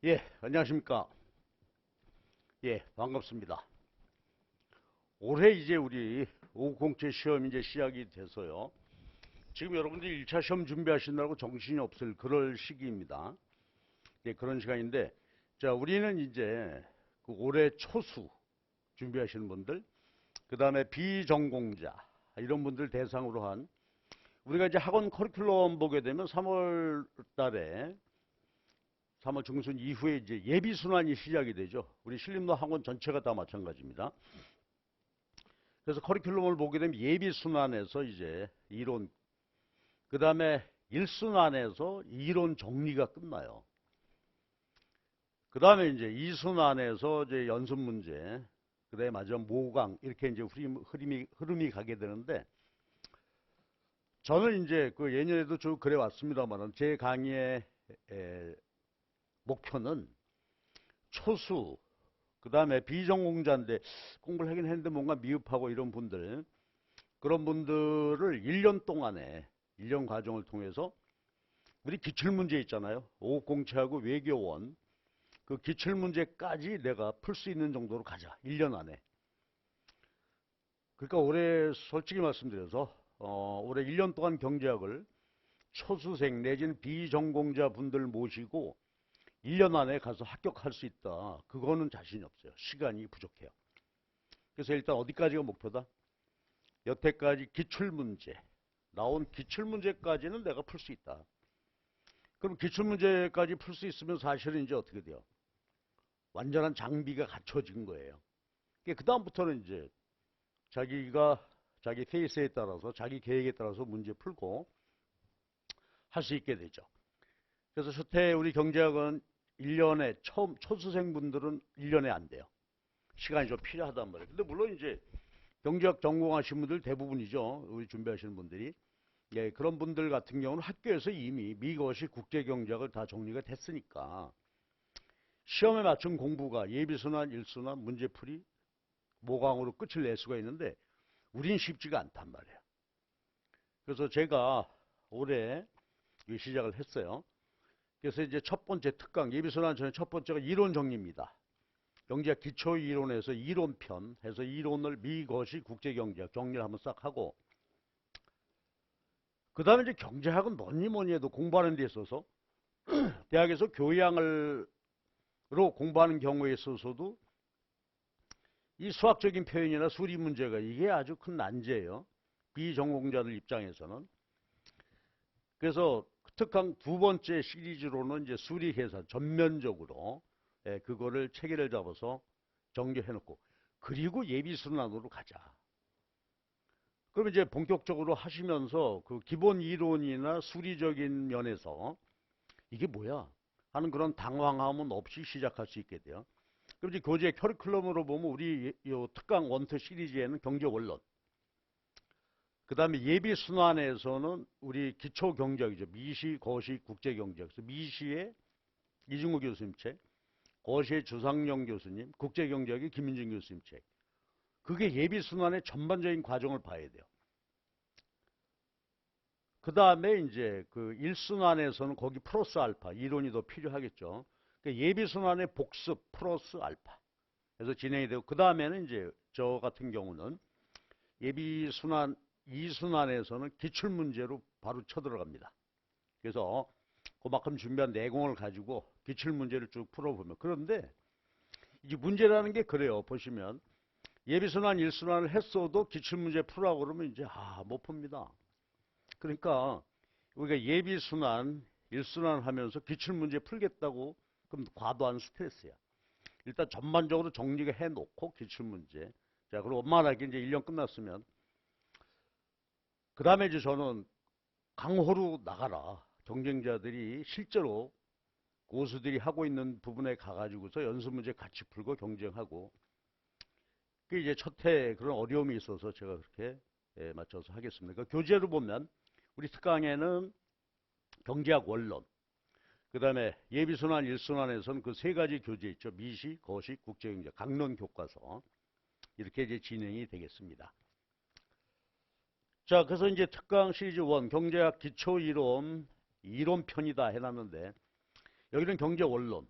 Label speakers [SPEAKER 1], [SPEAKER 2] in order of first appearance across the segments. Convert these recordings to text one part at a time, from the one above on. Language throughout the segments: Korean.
[SPEAKER 1] 예, 안녕하십니까. 예, 반갑습니다. 올해 이제 우리 5공채 시험이 이제 시작이 돼서요. 지금 여러분들이 1차 시험 준비하시느라고 정신이 없을 그럴 시기입니다. 예, 그런 시간인데, 자, 우리는 이제 그 올해 초수 준비하시는 분들, 그 다음에 비전공자, 이런 분들 대상으로 한, 우리가 이제 학원 커리큘럼 보게 되면 3월 달에 3월 중순 이후에 이제 예비 순환이 시작이 되죠. 우리 신림로 학원 전체가 다 마찬가지입니다. 그래서 커리큘럼을 보게 되면 예비 순환에서 이제 이론, 그 다음에 1순환에서 이론 정리가 끝나요. 그 다음에 이제 2순환에서 이제 연습 문제, 그 다음에 마지막 모강, 이렇게 이제 흐름이 가게 되는데, 저는 이제 그 예년에도 쭉 그래 왔습니다만, 제 강의의 목표는 초수, 그 다음에 비전공자인데 공부를 하긴 했는데 뭔가 미흡하고 이런 분들, 그런 분들을 1년 동안에 1년 과정을 통해서 우리 기출문제 있잖아요. 오공채하고 외교원 그 기출문제까지 내가 풀 수 있는 정도로 가자. 1년 안에. 그러니까 올해 솔직히 말씀드려서 올해 1년 동안 경제학을 초수생 내지는 비전공자 분들 모시고 1년 안에 가서 합격할 수 있다. 그거는 자신이 없어요. 시간이 부족해요. 그래서 일단 어디까지가 목표다? 여태까지 기출문제 나온 기출문제까지는 내가 풀 수 있다. 그럼 기출문제까지 풀 수 있으면 사실은 이제 어떻게 돼요? 완전한 장비가 갖춰진 거예요. 그 다음부터는 이제 자기가 자기 페이스에 따라서 자기 계획에 따라서 문제 풀고 할 수 있게 되죠. 그래서 수태 우리 경제학은 1년에 처음 초수생분들은 1년에 안 돼요. 시간이 좀 필요하단 말이에요. 근데 물론 이제 경제학 전공하신 분들 대부분이죠. 우리 준비하시는 분들이. 예, 그런 분들 같은 경우는 학교에서 이미 미거시 국제경제학을 다 정리가 됐으니까 시험에 맞춘 공부가 예비순환, 일순환, 문제풀이, 모강으로 끝을 낼 수가 있는데 우린 쉽지가 않단 말이에요. 그래서 제가 올해 시작을 했어요. 그래서 이제 첫 번째 특강, 예비순환 전에 첫 번째가 이론 정리입니다. 경제학 기초이론에서 이론편 해서 이론을 미거시 국제경제학 정리를 한번 싹 하고 그 다음에 이제 경제학은 뭐니 해도 공부하는 데 있어서 대학에서 교양을 로 공부하는 경우에 있어서도 이 수학적인 표현이나 수리 문제가 이게 아주 큰 난제예요. 비전공자들 입장에서는. 그래서 특강 두 번째 시리즈로는 이제 수리 계산 전면적으로 그거를 체계를 잡아서 정리해 놓고 그리고 예비 순환으로 가자. 그럼 이제 본격적으로 하시면서 그 기본 이론이나 수리적인 면에서 이게 뭐야 하는 그런 당황함은 없이 시작할 수 있게 돼요. 그럼 이제 교재 커리큘럼으로 보면 우리 요 특강 원투 시리즈에는 경제 원론, 그 다음에 예비 순환에서는 우리 기초 경제학이죠. 미시, 거시, 국제경제학. 그래서 미시의 이중우 교수님 책, 거시의 주상영 교수님, 국제경제학의 김민준 교수님 책. 그게 예비 순환의 전반적인 과정을 봐야 돼요. 그 다음에 이제 그 1순환에서는 거기 플러스 알파, 이론이 더 필요하겠죠. 그러니까 예비 순환의 복습 플러스 알파. 그래서 진행이 되고 그 다음에는 이제 저 같은 경우는 예비 순환 2순환에서는 기출 문제로 바로 쳐들어갑니다. 그래서 그만큼 준비한 내공을 가지고 기출 문제를 쭉 풀어보면 그런데 이제 문제라는 게 그래요. 보시면 예비 순환 1순환을 했어도 기출 문제 풀라고 그러면 이제 못 풉니다. 그러니까 우리가 예비 순환 1순환 하면서 기출 문제 풀겠다고 그럼 과도한 스트레스야. 일단 전반적으로 정리가 해놓고 기출문제. 자, 그리고 원만하게 이제 1년 끝났으면 그 다음에 이제 저는 강호로 나가라. 경쟁자들이 실제로 고수들이 하고 있는 부분에 가가지고서 연습 문제 같이 풀고 경쟁하고 그 이제 첫해 그런 어려움이 있어서 제가 그렇게 맞춰서 하겠습니다. 그러니까 교재로 보면 우리 특강에는 경제학 원론, 그 다음에 예비순환, 일순환에서는 그 세 가지 교재 있죠. 미시, 거시, 국제경제, 강론 교과서. 이렇게 이제 진행이 되겠습니다. 자, 그래서 이제 특강 시리즈 1, 경제학 기초 이론, 이론편이다 해놨는데, 여기는 경제 원론.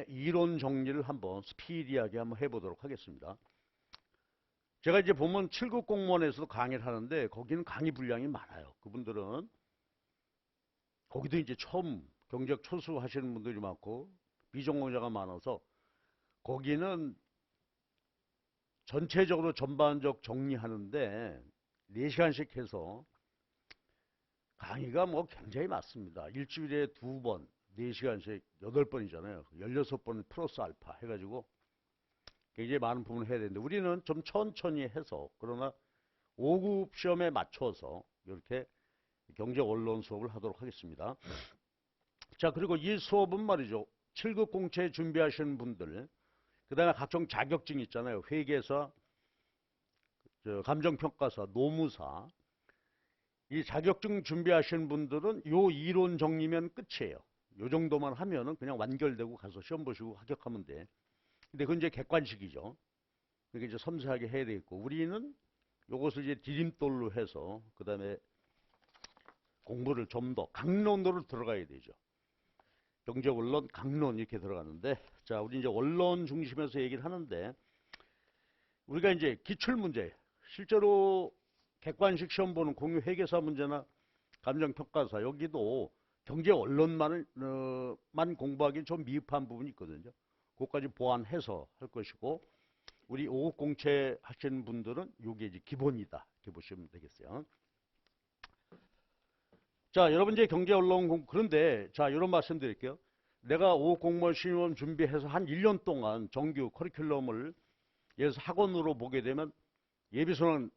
[SPEAKER 1] 이론 정리를 한번 스피디하게 한번 해보도록 하겠습니다. 제가 이제 보면 7급 공무원에서도 강의를 하는데 거기는 강의 분량이 많아요. 그분들은 거기도 이제 처음 경제학 초수 하시는 분들이 많고 비전공자가 많아서 거기는 전체적으로 전반적 정리하는데 4시간씩 해서 강의가 뭐 굉장히 많습니다. 일주일에 2번, 4시간씩 8번이잖아요. 16번 플러스 알파 해가지고 굉장히 많은 부분을 해야 되는데 우리는 좀 천천히 해서 그러나 5급 시험에 맞춰서 이렇게 경제 원론 수업을 하도록 하겠습니다. 자, 그리고 이 수업은 말이죠. 7급 공채 준비하시는 분들, 그 다음에 각종 자격증 있잖아요. 회계사, 감정평가사, 노무사. 이 자격증 준비하시는 분들은 요 이론 정리면 끝이에요. 요 정도만 하면은 그냥 완결되고 가서 시험 보시고 합격하면 돼. 근데 그건 이제 객관식이죠. 그게 이제 섬세하게 해야 되겠고, 우리는 요것을 이제 디딤돌로 해서, 그 다음에 공부를 좀 더 강론으로 들어가야 되죠. 경제 원론, 강론 이렇게 들어가는데, 자, 우리 이제 원론 중심에서 얘기를 하는데, 우리가 이제 기출문제, 실제로 객관식 시험 보는 공유 회계사 문제나 감정평가사, 여기도 경제 원론만을, 만 공부하기 좀 미흡한 부분이 있거든요. 그것까지 보완해서 할 것이고, 우리 5급 공채 하시는 분들은 이게 이제 기본이다. 이렇게 보시면 되겠어요. 자, 여러분 이제 경제 언론 공부, 그런데 자, 이런 말씀 드릴게요. 내가 5급 공무원 시험 준비해서 한 1년 동안 정규 커리큘럼을 예를 들어서 학원으로 보게 되면 예비순환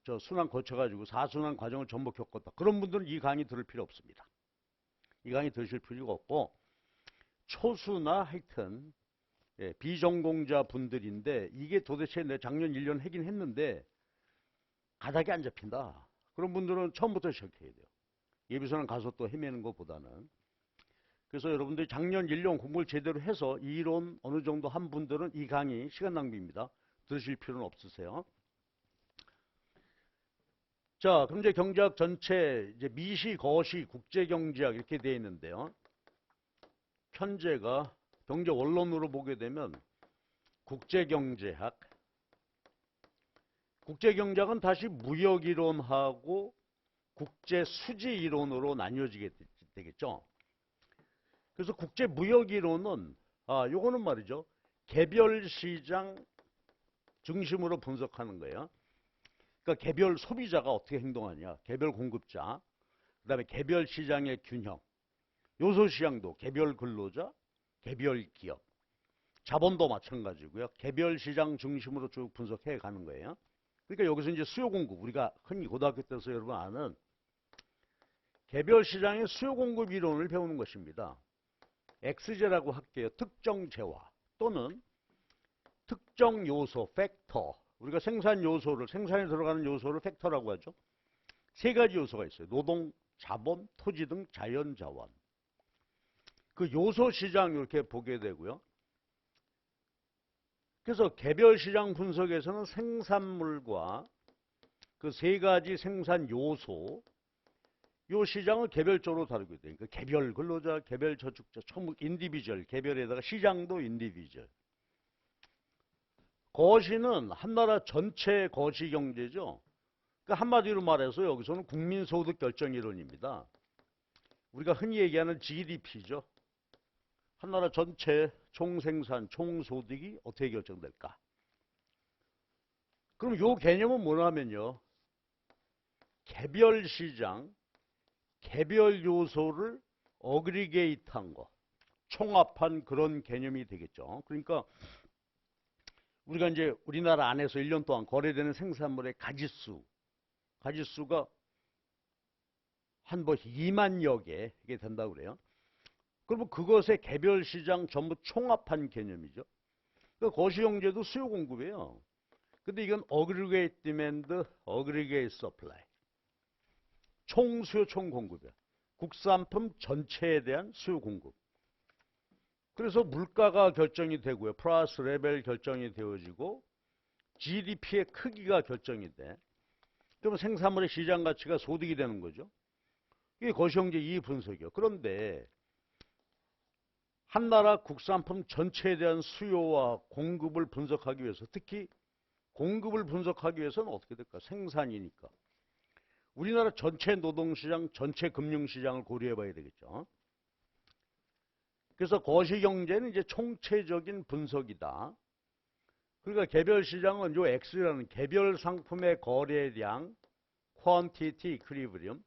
[SPEAKER 1] 저 순환 거쳐가지고 4순환 과정을 전부 겪었다. 그런 분들은 이 강의 들을 필요 없습니다. 이 강의 들으실 필요가 없고 초수나 하여튼 비전공자 분들인데 이게 도대체 내 작년 1년 하긴 했는데 가닥이 안 잡힌다. 그런 분들은 처음부터 시작해야 돼요. 예비순환 가서 또 헤매는 것보다는. 그래서 여러분들이 작년 1년 공부를 제대로 해서 이론 어느 정도 한 분들은 이 강의 시간 낭비입니다. 들으실 필요는 없으세요. 자, 그럼 이제 경제학 전체 이제 미시, 거시, 국제경제학 이렇게 되어 있는데요. 현재가 경제 원론으로 보게 되면 국제경제학, 국제경제학은 다시 무역이론하고 국제수지이론으로 나뉘어지게 되겠죠. 그래서 국제무역이론은 요거는 말이죠. 개별시장 중심으로 분석하는 거예요. 그러니까 개별 소비자가 어떻게 행동하냐, 개별 공급자, 그 다음에 개별 시장의 균형, 요소시장도 개별 근로자, 개별 기업, 자본도 마찬가지고요. 개별 시장 중심으로 쭉 분석해 가는 거예요. 그러니까 여기서 이제 수요 공급, 우리가 흔히 고등학교 때서 여러분 아는 개별 시장의 수요 공급 이론을 배우는 것입니다. 엑스제라고 할게요. 특정 재화 또는 특정 요소, 팩터. 우리가 생산 요소를, 생산에 들어가는 요소를 팩터라고 하죠. 3가지 요소가 있어요. 노동, 자본, 토지 등 자연자원. 그 요소 시장 이렇게 보게 되고요. 그래서 개별 시장 분석에서는 생산물과 그 3가지 생산 요소, 요 시장을 개별적으로 다루게 돼요. 그러니까 개별 근로자, 개별 저축자, 전부 인디비주얼, 개별에다가 시장도 인디비주얼. 거시는 한 나라 전체 거시 경제죠. 그러니까 한마디로 말해서 여기서는 국민소득 결정 이론입니다. 우리가 흔히 얘기하는 GDP죠. 한 나라 전체 총생산, 총소득이 어떻게 결정될까? 그럼 요 개념은 뭐냐면요. 개별 시장, 개별 요소를 어그리게이트한 거, 총합한 그런 개념이 되겠죠. 그러니까 우리가 이제 우리나라 안에서 1년 동안 거래되는 생산물의 가짓수가 한 2만여 개 이게 된다고 그래요. 그러면 그것의 개별 시장 전부 총합한 개념이죠. 그 거시경제도 수요 공급이에요. 근데 이건 어그리게이트 디맨드, 어그리게이트 서플라이. 총 수요 총 공급이야. 국산품 전체에 대한 수요 공급. 그래서 물가가 결정이 되고요. 플러스 레벨 결정이 되어지고 GDP의 크기가 결정이 돼. 그러면 생산물의 시장 가치가 소득이 되는 거죠. 이게 거시경제 이 분석이요. 그런데 한 나라 국산품 전체에 대한 수요와 공급을 분석하기 위해서, 특히 공급을 분석하기 위해서는 어떻게 될까? 생산이니까. 우리나라 전체 노동시장, 전체 금융시장을 고려해 봐야 되겠죠. 그래서 거시경제는 이제 총체적인 분석이다. 그러니까 개별 시장은 요 X라는 개별 상품의 거래량, quantity equilibrium.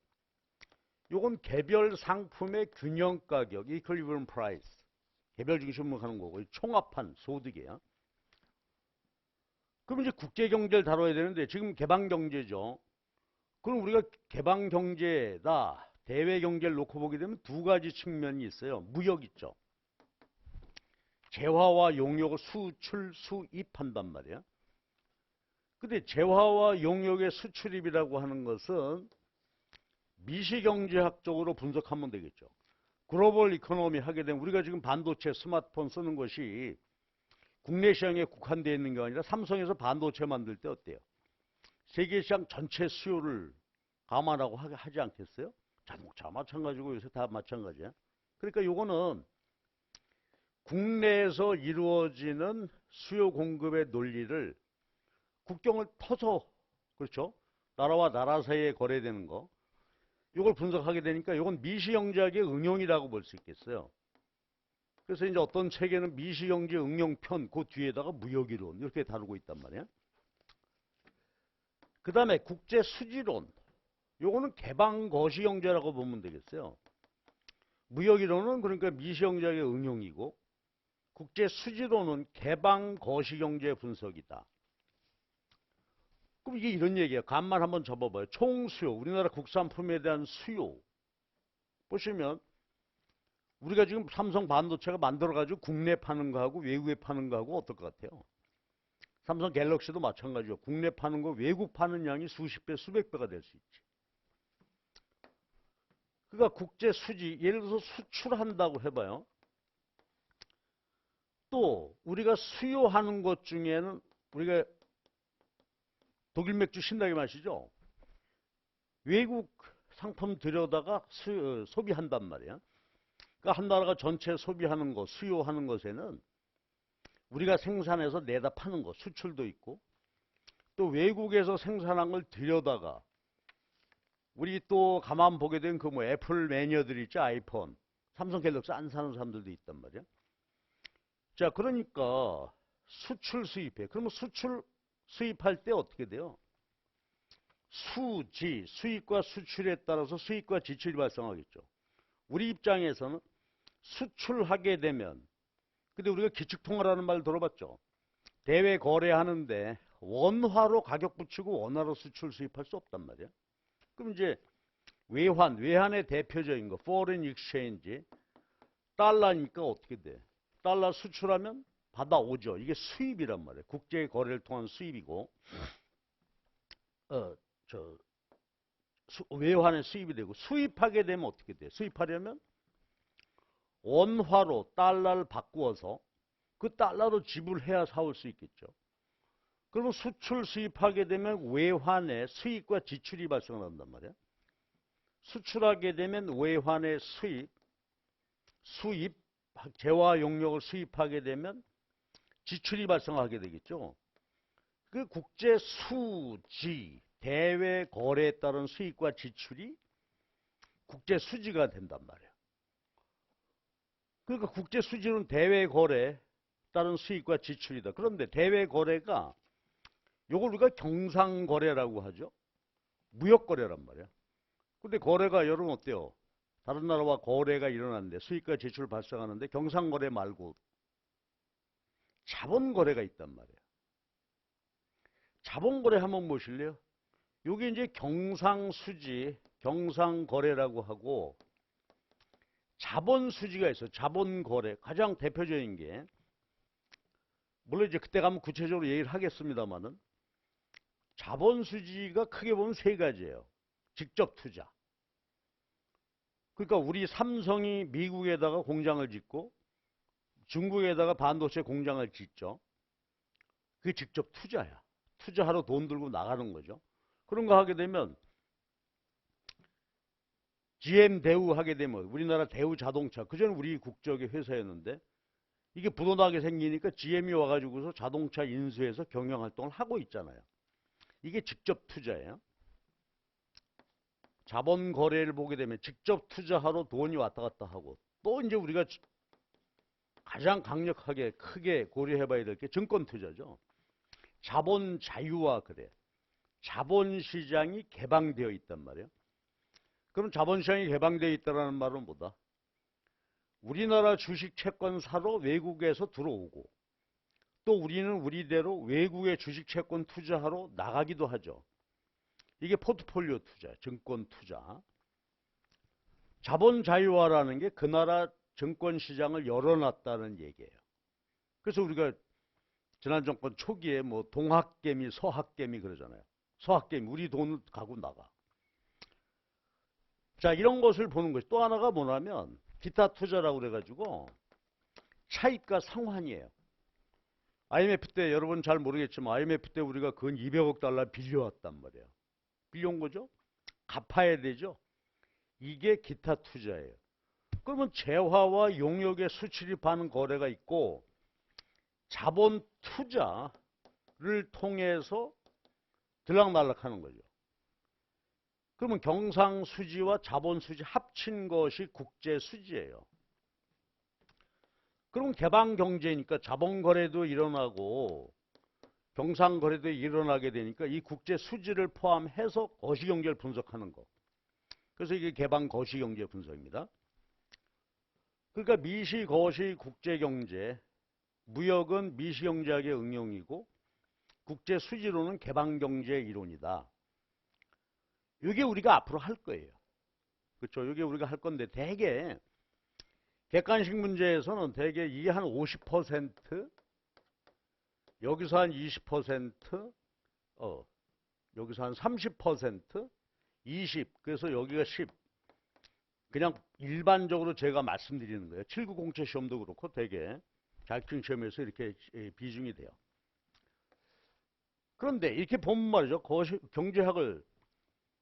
[SPEAKER 1] 요건 개별 상품의 균형 가격, equilibrium price. 개별 중심으로 하는 거고, 총합한 소득이에요. 그럼 이제 국제 경제를 다뤄야 되는데 지금 개방 경제죠. 그럼 우리가 개방 경제다, 대외 경제를 놓고 보게 되면 두 가지 측면이 있어요. 무역 있죠. 재화와 용역을 수출, 수입한단 말이야. 근데 재화와 용역의 수출입이라고 하는 것은 미시경제학적으로 분석하면 되겠죠. 글로벌 이코노미 하게 되면 우리가 지금 반도체, 스마트폰 쓰는 것이 국내 시장에 국한되어 있는 게 아니라 삼성에서 반도체 만들 때 어때요? 세계 시장 전체 수요를 감안하고 하지 않겠어요? 자동차 마찬가지고 요새 다 마찬가지야. 그러니까 요거는 국내에서 이루어지는 수요 공급의 논리를 국경을 터서, 그렇죠? 나라와 나라 사이에 거래되는 거, 이걸 분석하게 되니까 이건 미시경제학의 응용이라고 볼 수 있겠어요. 그래서 이제 어떤 책에는 미시경제 응용편, 그 뒤에다가 무역이론 이렇게 다루고 있단 말이야. 그 다음에 국제수지론, 요거는 개방거시경제라고 보면 되겠어요. 무역이론은 그러니까 미시경제학의 응용이고, 국제수지론은 개방거시경제 분석이다. 그럼 이게 이런 얘기예요. 간만 한번 접어봐요. 총수요, 우리나라 국산품에 대한 수요. 보시면 우리가 지금 삼성 반도체가 만들어가지고 국내 파는 거하고 외국에 파는 거하고 어떨 것 같아요? 삼성 갤럭시도 마찬가지죠. 국내 파는 거 외국 파는 양이 수십 배, 수백 배가 될 수 있지. 그러니까 국제 수지, 예를 들어서 수출한다고 해봐요. 또 우리가 수요하는 것 중에는 우리가 독일 맥주 신나게 마시죠. 외국 상품 들여다가 소비한단 말이야. 그러니까 한 나라가 전체 소비하는 거, 수요하는 것에는 우리가 생산해서 내다 파는 거, 수출도 있고, 또 외국에서 생산한 걸 들여다가 우리 또 가만 보게 된 그 뭐 애플 매니어들 있죠. 아이폰, 삼성 갤럭시 안 사는 사람들도 있단 말이야. 자, 그러니까 수출 수입해. 그러면 수출 수입할 때 어떻게 돼요? 수지, 수입과 수출에 따라서 수입과 지출이 발생하겠죠. 우리 입장에서는 수출하게 되면, 근데 우리가 기축통화라는 말 들어봤죠. 대외 거래하는데 원화로 가격 붙이고 원화로 수출 수입할 수 없단 말이야. 그럼 이제 외환의 대표적인 거 foreign exchange, 달러니까 어떻게 돼? 달러 수출하면 받아오죠. 이게 수입이란 말이에요. 국제 거래를 통한 수입이고, 외환의 수입이 되고, 수입하게 되면 어떻게 돼? 수입하려면 원화로 달러를 바꾸어서 그 달러로 지불해야 사올 수 있겠죠. 그러면 수출 수입하게 되면 외환의 수입과 지출이 발생한단 말이야. 수출하게 되면 외환의 수입, 재화 용역을 수입하게 되면 지출이 발생하게 되겠죠. 그 국제 수지, 대외 거래에 따른 수입과 지출이 국제 수지가 된단 말이에요. 그러니까 국제 수지는 대외 거래에 따른 수입과 지출이다. 그런데 대외 거래가 요걸 우리가 경상거래라고 하죠. 무역거래란 말이야. 근데 거래가 여러분 어때요? 다른 나라와 거래가 일어났는데 수입과 지출 발생하는데 경상거래 말고 자본거래가 있단 말이에요. 자본거래 한번 보실래요? 요게 이제 경상수지, 경상거래라고 하고 자본수지가 있어요. 자본거래. 가장 대표적인 게, 물론 이제 그때 가면 구체적으로 얘기를 하겠습니다만은, 자본수지가 크게 보면 세 가지예요. 직접 투자. 그러니까 우리 삼성이 미국에다가 공장을 짓고 중국에다가 반도체 공장을 짓죠. 그게 직접 투자야. 투자하러 돈 들고 나가는 거죠. 그런 거 하게 되면 GM 대우 하게 되면 우리나라 대우 자동차 그전에 우리 국적의 회사였는데 이게 불어나게 생기니까 GM이 와가지고서 자동차 인수해서 경영 활동을 하고 있잖아요. 이게 직접 투자예요. 자본 거래를 보게 되면 직접 투자하러 돈이 왔다 갔다 하고 또 이제 우리가 가장 강력하게 크게 고려해 봐야 될 게 증권 투자죠. 자본 자유화 그래. 자본 시장이 개방되어 있단 말이에요. 그럼 자본 시장이 개방되어 있다는 말은 뭐다? 우리나라 주식 채권 사러 외국에서 들어오고 또 우리는 우리대로 외국의 주식 채권 투자하러 나가기도 하죠. 이게 포트폴리오 투자, 증권 투자. 자본 자유화라는 게 그 나라 증권 시장을 열어놨다는 얘기예요. 그래서 우리가 지난 정권 초기에 뭐 동학개미, 서학개미 그러잖아요. 서학개미, 우리 돈을 가고 나가. 자, 이런 것을 보는 것이 또 하나가 뭐냐면 기타 투자라고 그래가지고 차익과 상환이에요. IMF 때 여러분 잘 모르겠지만 IMF 때 우리가 근 200억 달러 빌려왔단 말이에요. 빌려온 거죠. 갚아야 되죠. 이게 기타 투자예요. 그러면 재화와 용역의 수출입하는 거래가 있고 자본 투자를 통해서 들락날락하는 거죠. 그러면 경상수지와 자본수지 합친 것이 국제수지예요. 그럼 개방경제니까 자본거래도 일어나고 경상거래도 일어나게 되니까 이 국제수지를 포함해서 거시경제를 분석하는 거. 그래서 이게 개방거시경제 분석입니다. 그러니까 미시, 거시, 국제경제, 무역은 미시경제학의 응용이고 국제수지로는 개방경제 이론이다. 이게 우리가 앞으로 할 거예요. 그렇죠? 이게 우리가 할 건데 대개 객관식 문제에서는 대개 이 한 50%, 여기서 한 20%, 여기서 한 30%, 20, 그래서 여기가 10. 그냥 일반적으로 제가 말씀드리는 거예요. 7907 시험도 그렇고 대개 자격증 시험에서 이렇게 비중이 돼요. 그런데 이렇게 보면 말이죠. 경제학을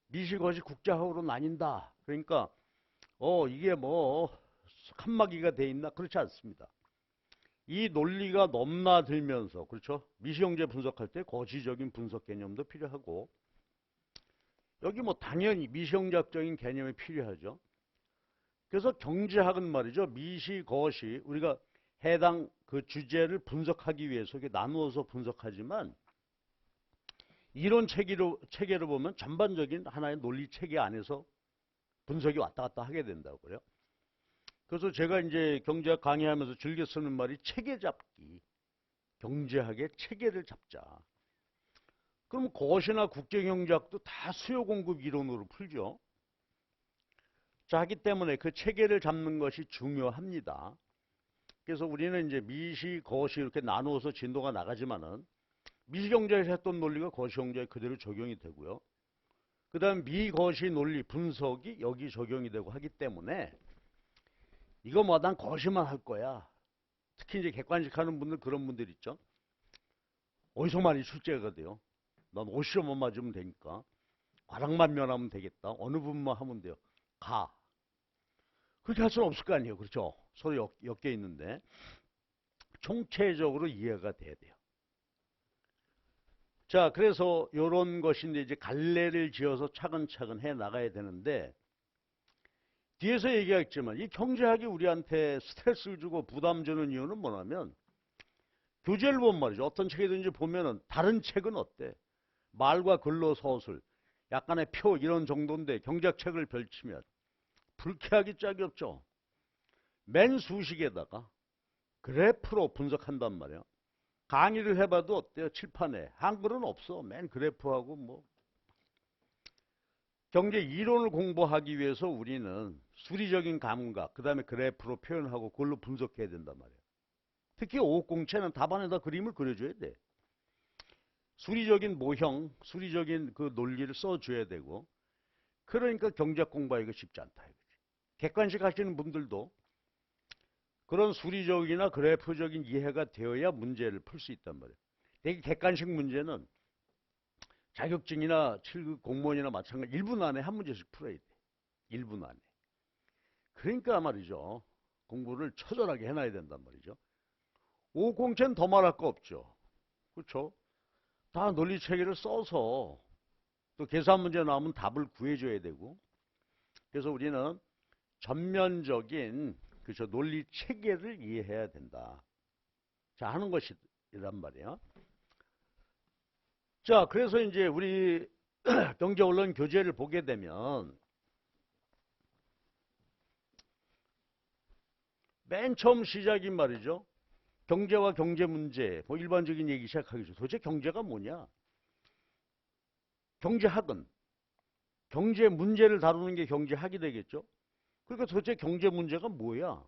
[SPEAKER 1] 미시, 거시, 국제학으로 나뉜다. 그러니까 이게 뭐 칸막이가 돼 있나? 그렇지 않습니다. 이 논리가 넘나들면서 그렇죠? 미시경제 분석할 때 거시적인 분석 개념도 필요하고 여기 뭐 당연히 미시경제학적인 개념이 필요하죠. 그래서 경제학은 말이죠. 미시, 거시 우리가 해당 그 주제를 분석하기 위해서 이렇게 나누어서 분석하지만 이론 체계로 보면 전반적인 하나의 논리 체계 안에서 분석이 왔다 갔다 하게 된다고 그래요. 그래서 제가 이제 경제학 강의하면서 즐겨 쓰는 말이 체계 잡기. 경제학의 체계를 잡자. 그럼 거시나 국제경제학도 다 수요 공급 이론으로 풀죠. 자, 하기 때문에 그 체계를 잡는 것이 중요합니다. 그래서 우리는 이제 미시, 거시 이렇게 나누어서 진도가 나가지만은 미시경제에서 했던 논리가 거시경제에 그대로 적용이 되고요. 그 다음 미거시 논리 분석이 여기 적용이 되고 하기 때문에 이거 뭐 난 거시만 할 거야. 특히 이제 객관식 하는 분들 그런 분들 있죠. 어디서 많이 출제가 돼요. 난 50점만 맞으면 되니까. 과락만 면하면 되겠다. 어느 부분만 하면 돼요. 가. 그렇게 할 수는 없을 거 아니에요. 그렇죠? 서로 엮여 있는데 총체적으로 이해가 돼야 돼요. 자, 그래서 이런 것인데 이제 갈래를 지어서 차근차근 해 나가야 되는데 뒤에서 얘기했지만 이 경제학이 우리한테 스트레스를 주고 부담 주는 이유는 뭐냐면 교재를 보면 말이죠. 어떤 책이든지 보면은 다른 책은 어때? 말과 글로 서술, 약간의 표 이런 정도인데 경제학 책을 펼치면 불쾌하기 짝이 없죠. 맨 수식에다가 그래프로 분석한단 말이에요. 강의를 해봐도 어때요? 칠판에. 한글은 없어. 맨 그래프하고 뭐. 경제 이론을 공부하기 위해서 우리는 수리적인 감각, 그 다음에 그래프로 표현하고 그걸로 분석해야 된단 말이에요. 특히 오공채는 답안에다 그림을 그려줘야 돼. 수리적인 모형, 수리적인 그 논리를 써줘야 되고 그러니까 경제학 공부하기가 쉽지 않다. 객관식 하시는 분들도 그런 수리적이나 그래프적인 이해가 되어야 문제를 풀 수 있단 말이에요. 되게 객관식 문제는 자격증이나 7급 공무원이나 마찬가지 1분 안에 한 문제씩 풀어야 돼. 1분 안에. 그러니까 말이죠. 공부를 처절하게 해놔야 된단 말이죠. 오공채는 더 말할 거 없죠. 그렇죠? 다 논리체계를 써서 또 계산 문제 나오면 답을 구해줘야 되고, 그래서 우리는 전면적인 그렇죠 논리체계를 이해해야 된다. 자 하는 것이란 말이에요. 자 그래서 이제 우리 경제언론 교재를 보게 되면 맨 처음 시작인 말이죠. 경제와 경제 문제, 뭐 일반적인 얘기 시작하겠죠. 도대체 경제가 뭐냐? 경제학은 경제 문제를 다루는 게 경제학이 되겠죠. 그러니까 도대체 경제 문제가 뭐야?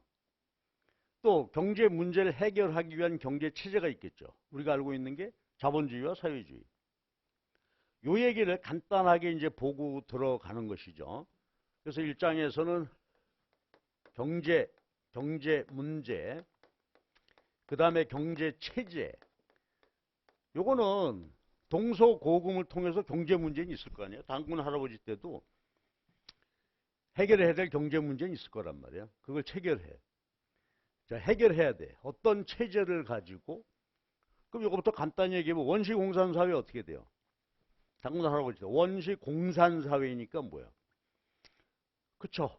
[SPEAKER 1] 또 경제 문제를 해결하기 위한 경제 체제가 있겠죠. 우리가 알고 있는 게 자본주의와 사회주의. 요 얘기를 간단하게 이제 보고 들어가는 것이죠. 그래서 1장에서는 경제 문제, 그 다음에 경제 체제. 요거는 동서고금을 통해서 경제 문제는 있을 거 아니에요. 단군 할아버지 때도 해결해야 될 경제 문제는 있을 거란 말이에요. 그걸 체결해. 자, 해결해야 돼. 어떤 체제를 가지고. 그럼 이거부터 간단히 얘기하면 원시공산사회 어떻게 돼요? 단군 할아버지 때 원시공산사회니까 뭐야? 그쵸?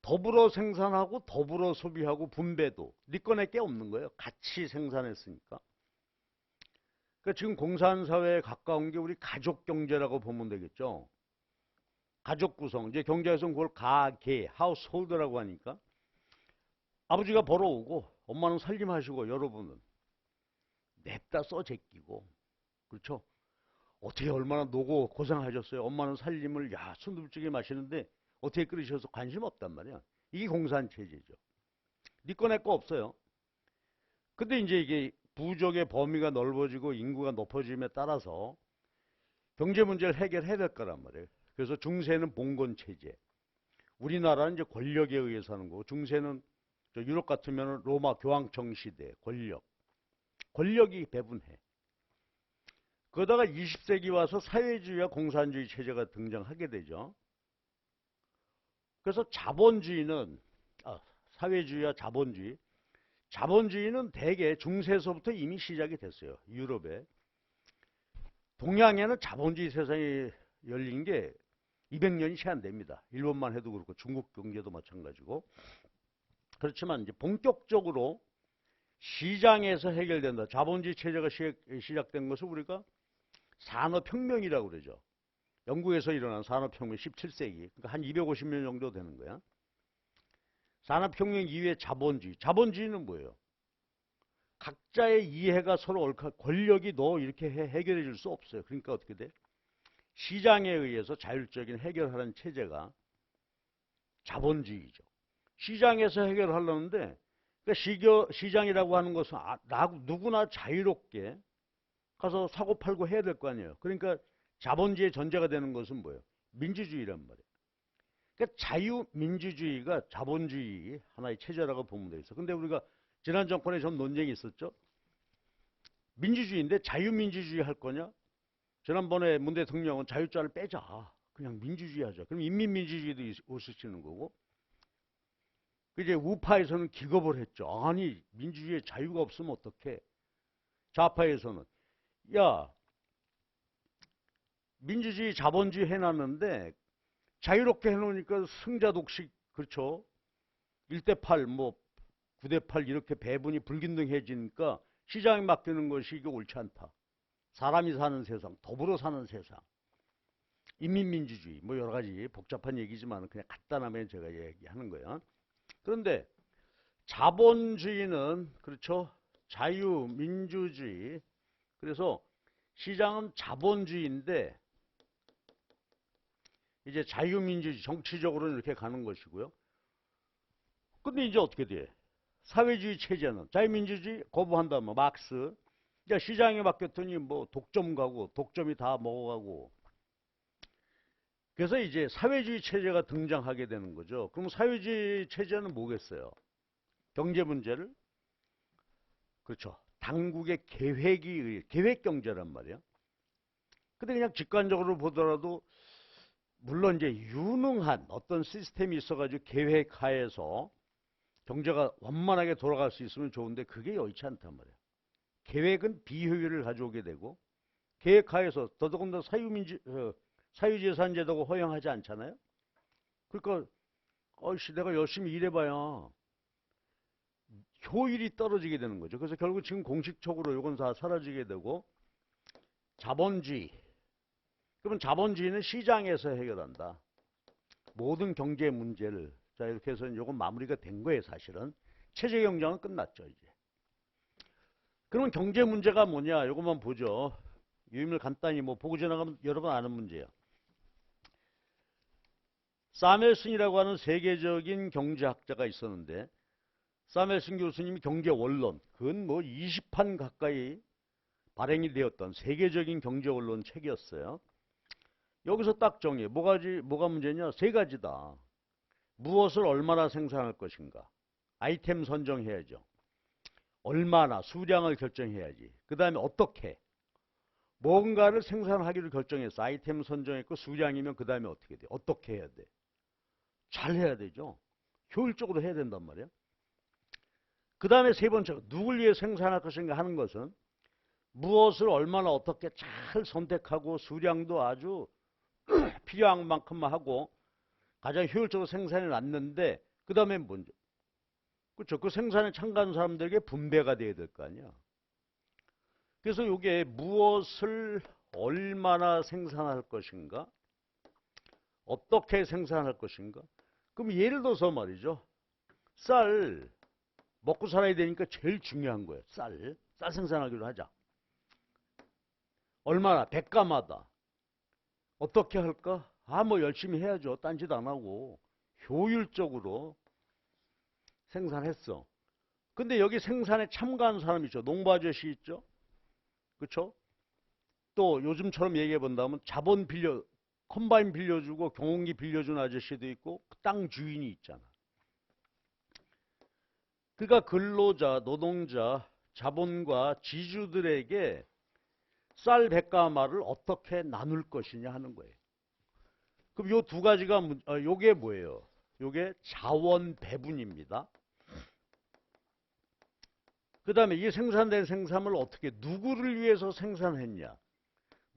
[SPEAKER 1] 더불어 생산하고 더불어 소비하고 분배도 네 거 내 게 없는 거예요. 같이 생산했으니까. 그러니까 지금 공산사회에 가까운 게 우리 가족경제라고 보면 되겠죠. 가족 구성. 이제 경제에서는 그걸 가계, 하우스홀드라고 하니까 아버지가 벌어오고 엄마는 살림하시고 여러분은 냅다 써 제끼고 그렇죠? 어떻게 얼마나 노고 고생하셨어요. 엄마는 살림을 순두부찌개 마시는데 어떻게 끓이셔서 관심 없단 말이야. 이게 공산체제죠. 네 거 내 거 없어요. 근데 이제 이게 부족의 범위가 넓어지고 인구가 높아짐에 따라서 경제 문제를 해결해야 될 거란 말이에요. 그래서 중세는 봉건체제. 우리나라는 이제 권력에 의해서 하는 거고 중세는 유럽 같으면 로마 교황청 시대 권력. 권력이 배분해. 그러다가 20세기 와서 사회주의와 공산주의 체제가 등장하게 되죠. 그래서 자본주의는 사회주의와 자본주의. 자본주의는 대개 중세에서부터 이미 시작이 됐어요. 유럽에. 동양에는 자본주의 세상이 열린 게 200년이 채 안 됩니다. 일본만 해도 그렇고 중국 경제도 마찬가지고. 그렇지만 이제 본격적으로 시장에서 해결된다. 자본주의 체제가 시작된 것을 우리가 산업혁명이라고 그러죠. 영국에서 일어난 산업혁명 17세기. 그러니까 한 250년 정도 되는 거야. 산업혁명 이후에 자본주의. 자본주의는 뭐예요? 각자의 이해가 서로 옳고 권력이 너 이렇게 해결해 줄 수 없어요. 그러니까 어떻게 돼? 시장에 의해서 자율적인 해결하는 체제가 자본주의죠. 시장에서 해결하려는데 그러니까 시장이라고 하는 것은 누구나 자유롭게 가서 사고 팔고 해야 될 거 아니에요. 그러니까 자본주의의 전제가 되는 것은 뭐예요? 민주주의란 말이에요. 그러니까 자유민주주의가 자본주의 하나의 체제라고 보면 되겠어. 근데 우리가 지난 정권에 좀 논쟁이 있었죠. 민주주의인데 자유민주주의 할 거냐? 지난번에 문 대통령은 자유자를 빼자. 그냥 민주주의 하자. 그럼 인민민주주의도 웃으시는 거고. 이제 우파에서는 기겁을 했죠. 아니 민주주의에 자유가 없으면 어떡해. 좌파에서는 야 민주주의 자본주의 해놨는데 자유롭게 해놓으니까 승자 독식 그렇죠. 1대8 뭐 9대8 이렇게 배분이 불균등해지니까 시장에 맡기는 것이 이게 옳지 않다. 사람이 사는 세상, 더불어 사는 세상. 인민민주주의 뭐 여러 가지 복잡한 얘기지만 그냥 간단하면 제가 얘기하는 거예요. 그런데 자본주의는 그렇죠. 자유민주주의. 그래서 시장은 자본주의인데 이제 자유민주주의 정치적으로는 이렇게 가는 것이고요. 근데 이제 어떻게 돼? 사회주의 체제는 자유민주주의 거부한다면 막스. 이제 시장에 맡겼더니 뭐 독점 가고 독점이 다 먹어가고. 그래서 이제 사회주의 체제가 등장하게 되는 거죠. 그럼 사회주의 체제는 뭐겠어요? 경제 문제를 그렇죠. 당국의 계획 경제란 말이에요. 근데 그냥 직관적으로 보더라도 물론 이제 유능한 어떤 시스템이 있어가지고 계획하에서 경제가 원만하게 돌아갈 수 있으면 좋은데 그게 여의치 않단 말이에요. 계획은 비효율을 가져오게 되고 계획하에서 더더군다나 사유재산제도가 허용하지 않잖아요. 그러니까 어이씨 내가 열심히 일해봐야 효율이 떨어지게 되는 거죠. 그래서 결국 지금 공식적으로 이건 다 사라지게 되고 자본주의. 그러면 자본주의는 시장에서 해결한다. 모든 경제 문제를. 자 이렇게 해서 이건 마무리가 된 거예요. 사실은. 체제 경쟁은 끝났죠. 이제. 그러면 경제 문제가 뭐냐? 이것만 보죠. 유임을 간단히 뭐 보고 지나가면 여러분 아는 문제예요. 사멜슨이라고 하는 세계적인 경제학자가 있었는데 사멜슨 교수님이 경제원론, 그건 뭐 20판 가까이 발행이 되었던 세계적인 경제원론 책이었어요. 여기서 딱 정해. 뭐가 문제냐? 세 가지다. 무엇을 얼마나 생산할 것인가. 아이템 선정해야죠. 얼마나 수량을 결정해야지. 그 다음에 어떻게. 뭔가를 생산하기로 결정했어. 아이템 선정했고 수량이면 그 다음에 어떻게 돼? 어떻게 해야 돼? 잘 해야 되죠. 효율적으로 해야 된단 말이에요. 그 다음에 세 번째, 누굴 위해 생산할 것인가 하는 것은 무엇을 얼마나 어떻게 잘 선택하고 수량도 아주 필요한 만큼만 하고 가장 효율적으로 생산해 놨는데 그 다음에 뭔지. 그렇죠. 그 생산에 참가하는 사람들에게 분배가 돼야 될 거 아니야. 그래서 이게 무엇을 얼마나 생산할 것인가, 어떻게 생산할 것인가. 그럼 예를 들어서 말이죠. 쌀 먹고 살아야 되니까 제일 중요한 거예요. 쌀 생산하기로 하자. 얼마나 백가마다 어떻게 할까? 뭐 열심히 해야죠. 딴짓 안 하고 효율적으로 생산했어. 근데 여기 생산에 참가한 사람 있죠. 농부 아저씨 있죠. 그렇죠? 또 요즘처럼 얘기해 본다면 컴바인 빌려주고 경운기 빌려준 아저씨도 있고 땅 주인이 있잖아. 그러니까 근로자, 노동자, 자본과 지주들에게 쌀 백가마를 어떻게 나눌 것이냐 하는 거예요. 그럼 요 두 가지가 요게 뭐예요? 요게 자원 배분입니다. 그 다음에 이 생산된 생산을 어떻게 누구를 위해서 생산했냐,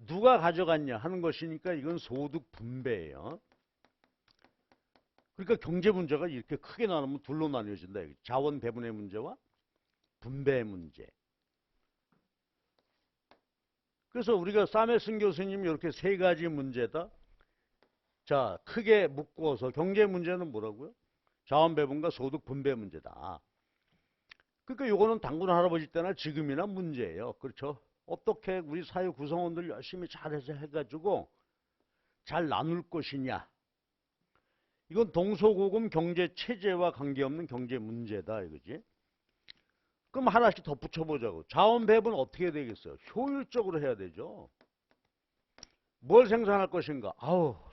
[SPEAKER 1] 누가 가져갔냐 하는 것이니까 이건 소득 분배예요. 그러니까 경제 문제가 이렇게 크게 나누면 둘로 나뉘어진다. 자원 배분의 문제와 분배의 문제. 그래서 우리가 사멜슨 교수님이 이렇게 세 가지 문제다. 자, 크게 묶어서 경제 문제는 뭐라고요? 자원 배분과 소득 분배 문제다. 그러니까 요거는 당군 할아버지 때나 지금이나 문제예요. 그렇죠? 어떻게 우리 사회 구성원들 열심히 잘해서 해가지고 잘 나눌 것이냐. 이건 동서고금 경제 체제와 관계없는 경제 문제다 이거지. 그럼 하나씩 덧붙여보자고. 자원 배분 어떻게 되겠어요? 효율적으로 해야 되죠. 뭘 생산할 것인가?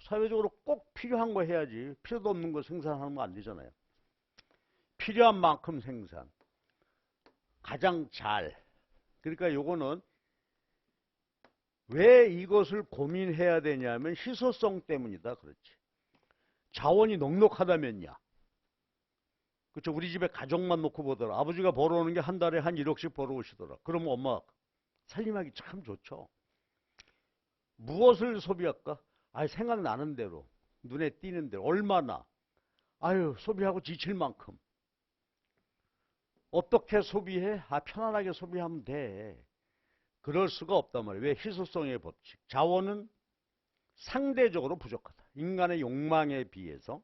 [SPEAKER 1] 사회적으로 꼭 필요한 거 해야지. 필요도 없는 거 생산하는 거 안 되잖아요. 필요한 만큼 생산. 가장 잘. 그러니까 요거는 왜 이것을 고민해야 되냐면 희소성 때문이다. 그렇지. 자원이 넉넉하다면야. 그렇죠. 우리 집에 가족만 놓고 보더라. 아버지가 벌어오는 게 한 달에 한 1억씩 벌어오시더라. 그러면 엄마 살림하기 참 좋죠. 무엇을 소비할까? 생각나는 대로. 눈에 띄는 대로. 얼마나. 소비하고 지칠 만큼. 어떻게 소비해? 편안하게 소비하면 돼. 그럴 수가 없단 말이에요. 왜? 희소성의 법칙. 자원은 상대적으로 부족하다. 인간의 욕망에 비해서.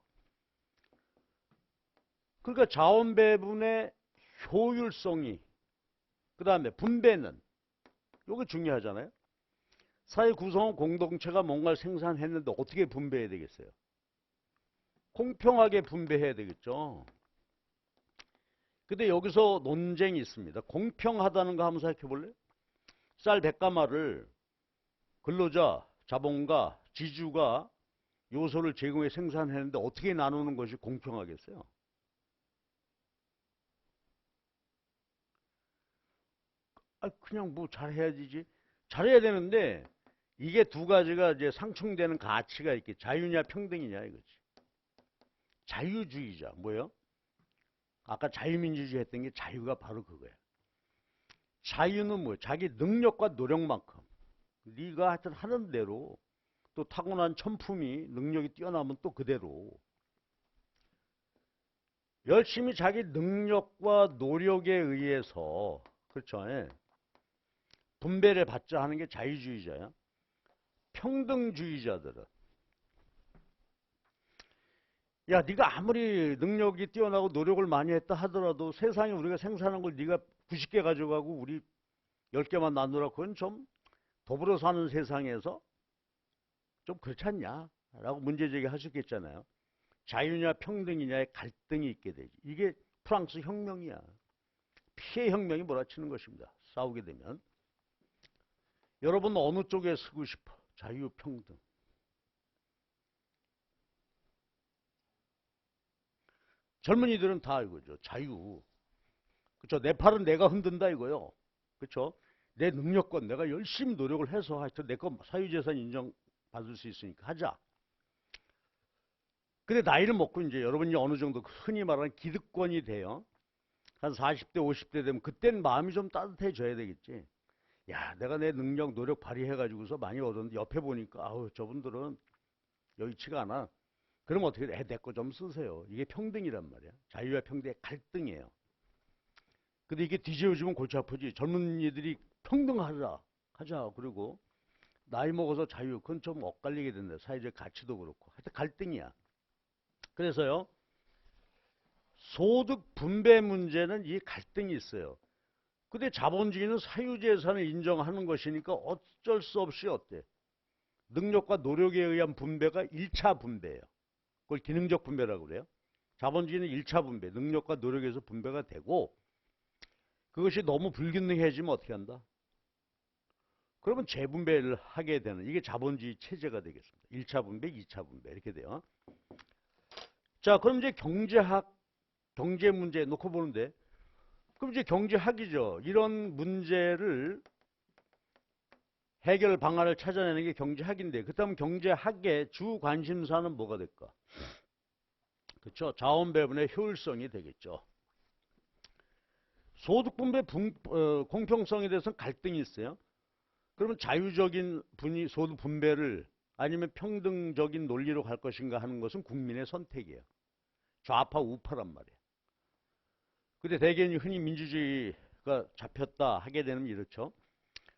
[SPEAKER 1] 그러니까 자원 배분의 효율성이, 그 다음에 분배는, 이게 중요하잖아요. 사회 구성원 공동체가 뭔가를 생산했는데 어떻게 분배해야 되겠어요? 공평하게 분배해야 되겠죠. 근데 여기서 논쟁이 있습니다. 공평하다는 거 한번 생각해 볼래요? 쌀 100가마를 근로자, 자본가, 지주가 요소를 제공해 생산했는데 어떻게 나누는 것이 공평하겠어요? 그냥 뭐 잘해야 되지. 잘해야 되는데 이게 두 가지가 이제 상충되는 가치가 있게 자유냐 평등이냐 이거지. 자유주의자 뭐예요? 아까 자유민주주의 했던 게 자유가 바로 그거야. 자유는 뭐야? 자기 능력과 노력만큼 네가 하여튼 하는 대로 또 타고난 천품이 능력이 뛰어나면 또 그대로 열심히 자기 능력과 노력에 의해서 그렇죠. 예. 분배를 받자 하는 게 자유주의자야. 평등주의자들은 야 네가 아무리 능력이 뛰어나고 노력을 많이 했다 하더라도 세상에 우리가 생산한 걸 네가 90개 가져가고 우리 10개만 나누라 그건 좀 더불어 사는 세상에서 좀 그렇지 않냐 라고 문제제기 할 수 있겠잖아요. 자유냐 평등이냐의 갈등이 있게 되지. 이게 프랑스 혁명이야. 피해 혁명이 몰아치는 것입니다. 싸우게 되면. 여러분 어느 쪽에 서고 싶어? 자유 평등. 젊은이들은 다 이거죠. 자유. 그렇죠. 내 팔은 내가 흔든다 이거요. 그렇죠. 내 능력권 내가 열심히 노력을 해서 하여튼 내 거 사유재산 인정받을 수 있으니까 하자. 근데 나이를 먹고 이제 여러분이 어느 정도 흔히 말하는 기득권이 돼요. 한 40대 50대 되면 그땐 마음이 좀 따뜻해져야 되겠지. 야 내가 내 능력 노력 발휘해가지고서 많이 얻었는데 옆에 보니까 아우 저분들은 여의치가 않아. 그럼 어떻게 돼? 내 거 좀 쓰세요. 이게 평등이란 말이야. 자유와 평등의 갈등이에요. 근데 이게 뒤집어지면 골치 아프지. 젊은이들이 평등하자 하자 그리고 나이 먹어서 자유 그건 좀 엇갈리게 된다. 사회적 가치도 그렇고 하여튼 갈등이야. 그래서요 소득 분배 문제는 이 갈등이 있어요. 근데 자본주의는 사유재산을 인정하는 것이니까 어쩔 수 없이 어때? 능력과 노력에 의한 분배가 1차 분배예요. 그걸 기능적 분배라고 그래요. 자본주의는 1차 분배, 능력과 노력에서 분배가 되고 그것이 너무 불균등해지면 어떻게 한다? 그러면 재분배를 하게 되는 이게 자본주의 체제가 되겠습니다. 1차 분배, 2차 분배 이렇게 돼요. 자, 그럼 이제 경제학, 경제 문제 놓고 보는데 그럼 이제 경제학이죠. 이런 문제를 해결 방안을 찾아내는 게 경제학인데 그렇다면 경제학의 주 관심사는 뭐가 될까? 그렇죠. 자원 배분의 효율성이 되겠죠. 소득 분배 공평성에 대해서는 갈등이 있어요. 그러면 자유적인 소득 분배를 아니면 평등적인 논리로 갈 것인가 하는 것은 국민의 선택이에요. 좌파 우파란 말이에요. 근데 대개는 흔히 민주주의가 잡혔다 하게 되면 이렇죠.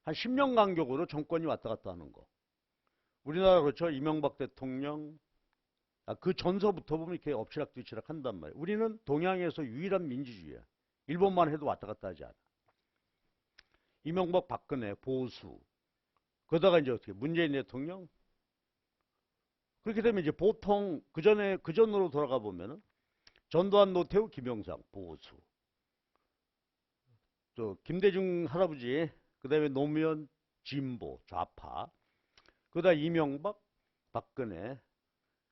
[SPEAKER 1] 한 10년 간격으로 정권이 왔다 갔다 하는 거. 우리나라 그렇죠. 이명박 대통령 그 전서부터 보면 이렇게 엎치락뒤치락 한단 말이에요. 우리는 동양에서 유일한 민주주의야. 일본만 해도 왔다 갔다 하지 않아. 이명박 박근혜 보수 그러다가 이제 어떻게 문재인 대통령 그렇게 되면 이제 보통 그전으로 돌아가 보면은 전두환 노태우 김영삼 보수 또 김대중 할아버지 그다음에 노무현 진보 좌파 그다음 이명박 박근혜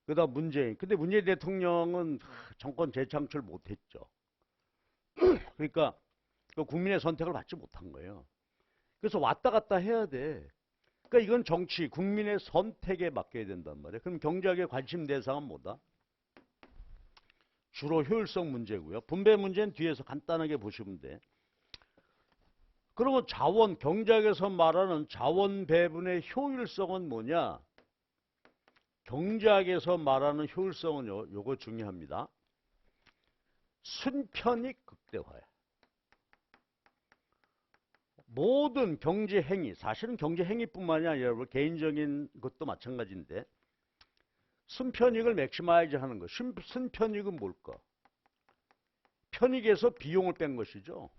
[SPEAKER 1] 그다음 문재인 근데 문재인 대통령은 정권 재창출 못했죠. 그러니까 국민의 선택을 받지 못한 거예요. 그래서 왔다 갔다 해야 돼. 그러니까 이건 정치, 국민의 선택에 맡겨야 된단 말이에요. 그럼 경제학의 관심 대상은 뭐다? 주로 효율성 문제고요. 분배 문제는 뒤에서 간단하게 보시면 돼. 그러면 경제학에서 말하는 자원 배분의 효율성은 뭐냐? 경제학에서 말하는 효율성은요, 요거 중요합니다. 순편익 극대화야. 모든 경제 행위, 사실은 경제 행위뿐만이 아니라 여러분 개인적인 것도 마찬가지인데 순편익을 맥시마이즈 하는 것. 순편익은 뭘까? 편익에서 비용을 뺀 것이죠.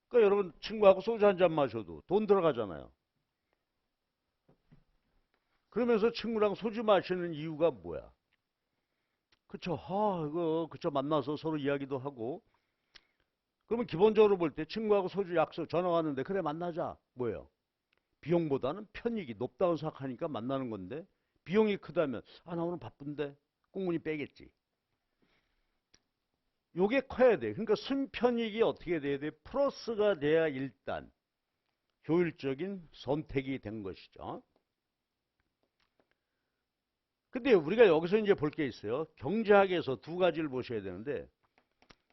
[SPEAKER 1] 그러니까 여러분 친구하고 소주 한 잔 마셔도 돈 들어가잖아요. 그러면서 친구랑 소주 마시는 이유가 뭐야? 그쵸? 그쵸? 만나서 서로 이야기도 하고. 그러면 기본적으로 볼 때 친구하고 소주 약속 전화 왔는데 그래 만나자. 뭐예요? 비용보다는 편익이 높다고 생각하니까 만나는 건데 비용이 크다면 나 오늘 바쁜데 꽁무니 빼겠지. 요게 커야 돼. 그러니까 순편익이 어떻게 돼야 돼? 플러스가 돼야 일단 효율적인 선택이 된 것이죠. 근데 우리가 여기서 이제 볼 게 있어요. 경제학에서 두 가지를 보셔야 되는데,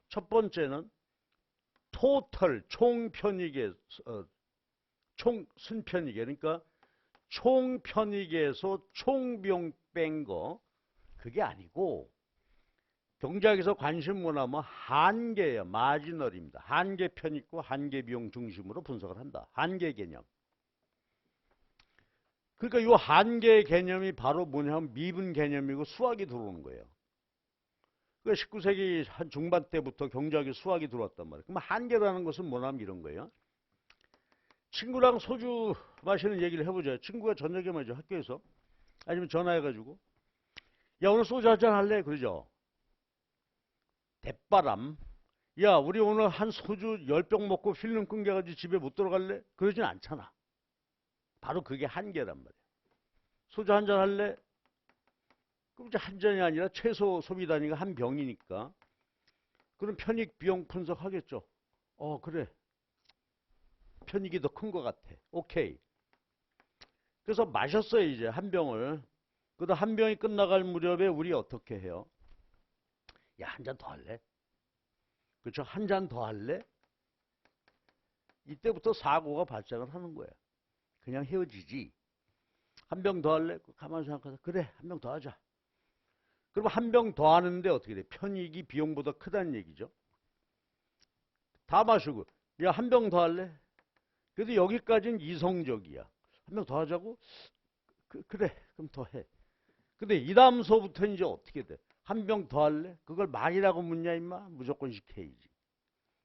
[SPEAKER 1] 첫 번째는 토탈 총편익의 총순편익, 그러니까 총편익에서 총비용 뺀 거, 그게 아니고 경제학에서 관심 뭐냐면 한계예요. 마지널입니다. 한계 편익과 한계 비용 중심으로 분석을 한다. 한계 개념. 그러니까 이 한계 개념이 바로 뭐냐면 미분 개념이고 수학이 들어오는 거예요. 그 19세기 한 중반 때부터 경제학에 수학이 들어왔단 말이에요. 그럼 한계라는 것은 뭐냐면 이런 거예요. 친구랑 소주 마시는 얘기를 해보자. 친구가 저녁에 말이죠. 학교에서. 아니면 전화해가지고. 야, 오늘 소주 한잔 할래? 그러죠. 대바람. 야, 우리 오늘 한 소주 10병 먹고 필름 끊겨가지고 집에 못 들어갈래? 그러진 않잖아. 바로 그게 한계란 말이야. 소주 한잔 할래? 그럼 이제 한 잔이 아니라 최소 소비 단위가 한 병이니까. 그럼 편익 비용 분석하겠죠. 그래. 편익이 더 큰 것 같아. 오케이. 그래서 마셨어요, 이제 한 병을. 그다음 한 병이 끝나갈 무렵에 우리 어떻게 해요? 야, 한 잔 더 할래? 그렇죠? 한 잔 더 할래? 이때부터 사고가 발생을 하는 거예요. 그냥 헤어지지. 한 병 더 할래? 가만히 생각해서 그래, 한 병 더 하자. 그럼 한 병 더 하는데 어떻게 돼? 편익이 비용보다 크다는 얘기죠. 다 마시고 야, 한 병 더 할래? 그래도 여기까지는 이성적이야. 한 병 더 하자고? 그래, 그럼 더 해. 근데 이 다음서부터 이제 어떻게 돼? 한 병 더 할래? 그걸 많이라고 묻냐 임마? 무조건 시켜야지.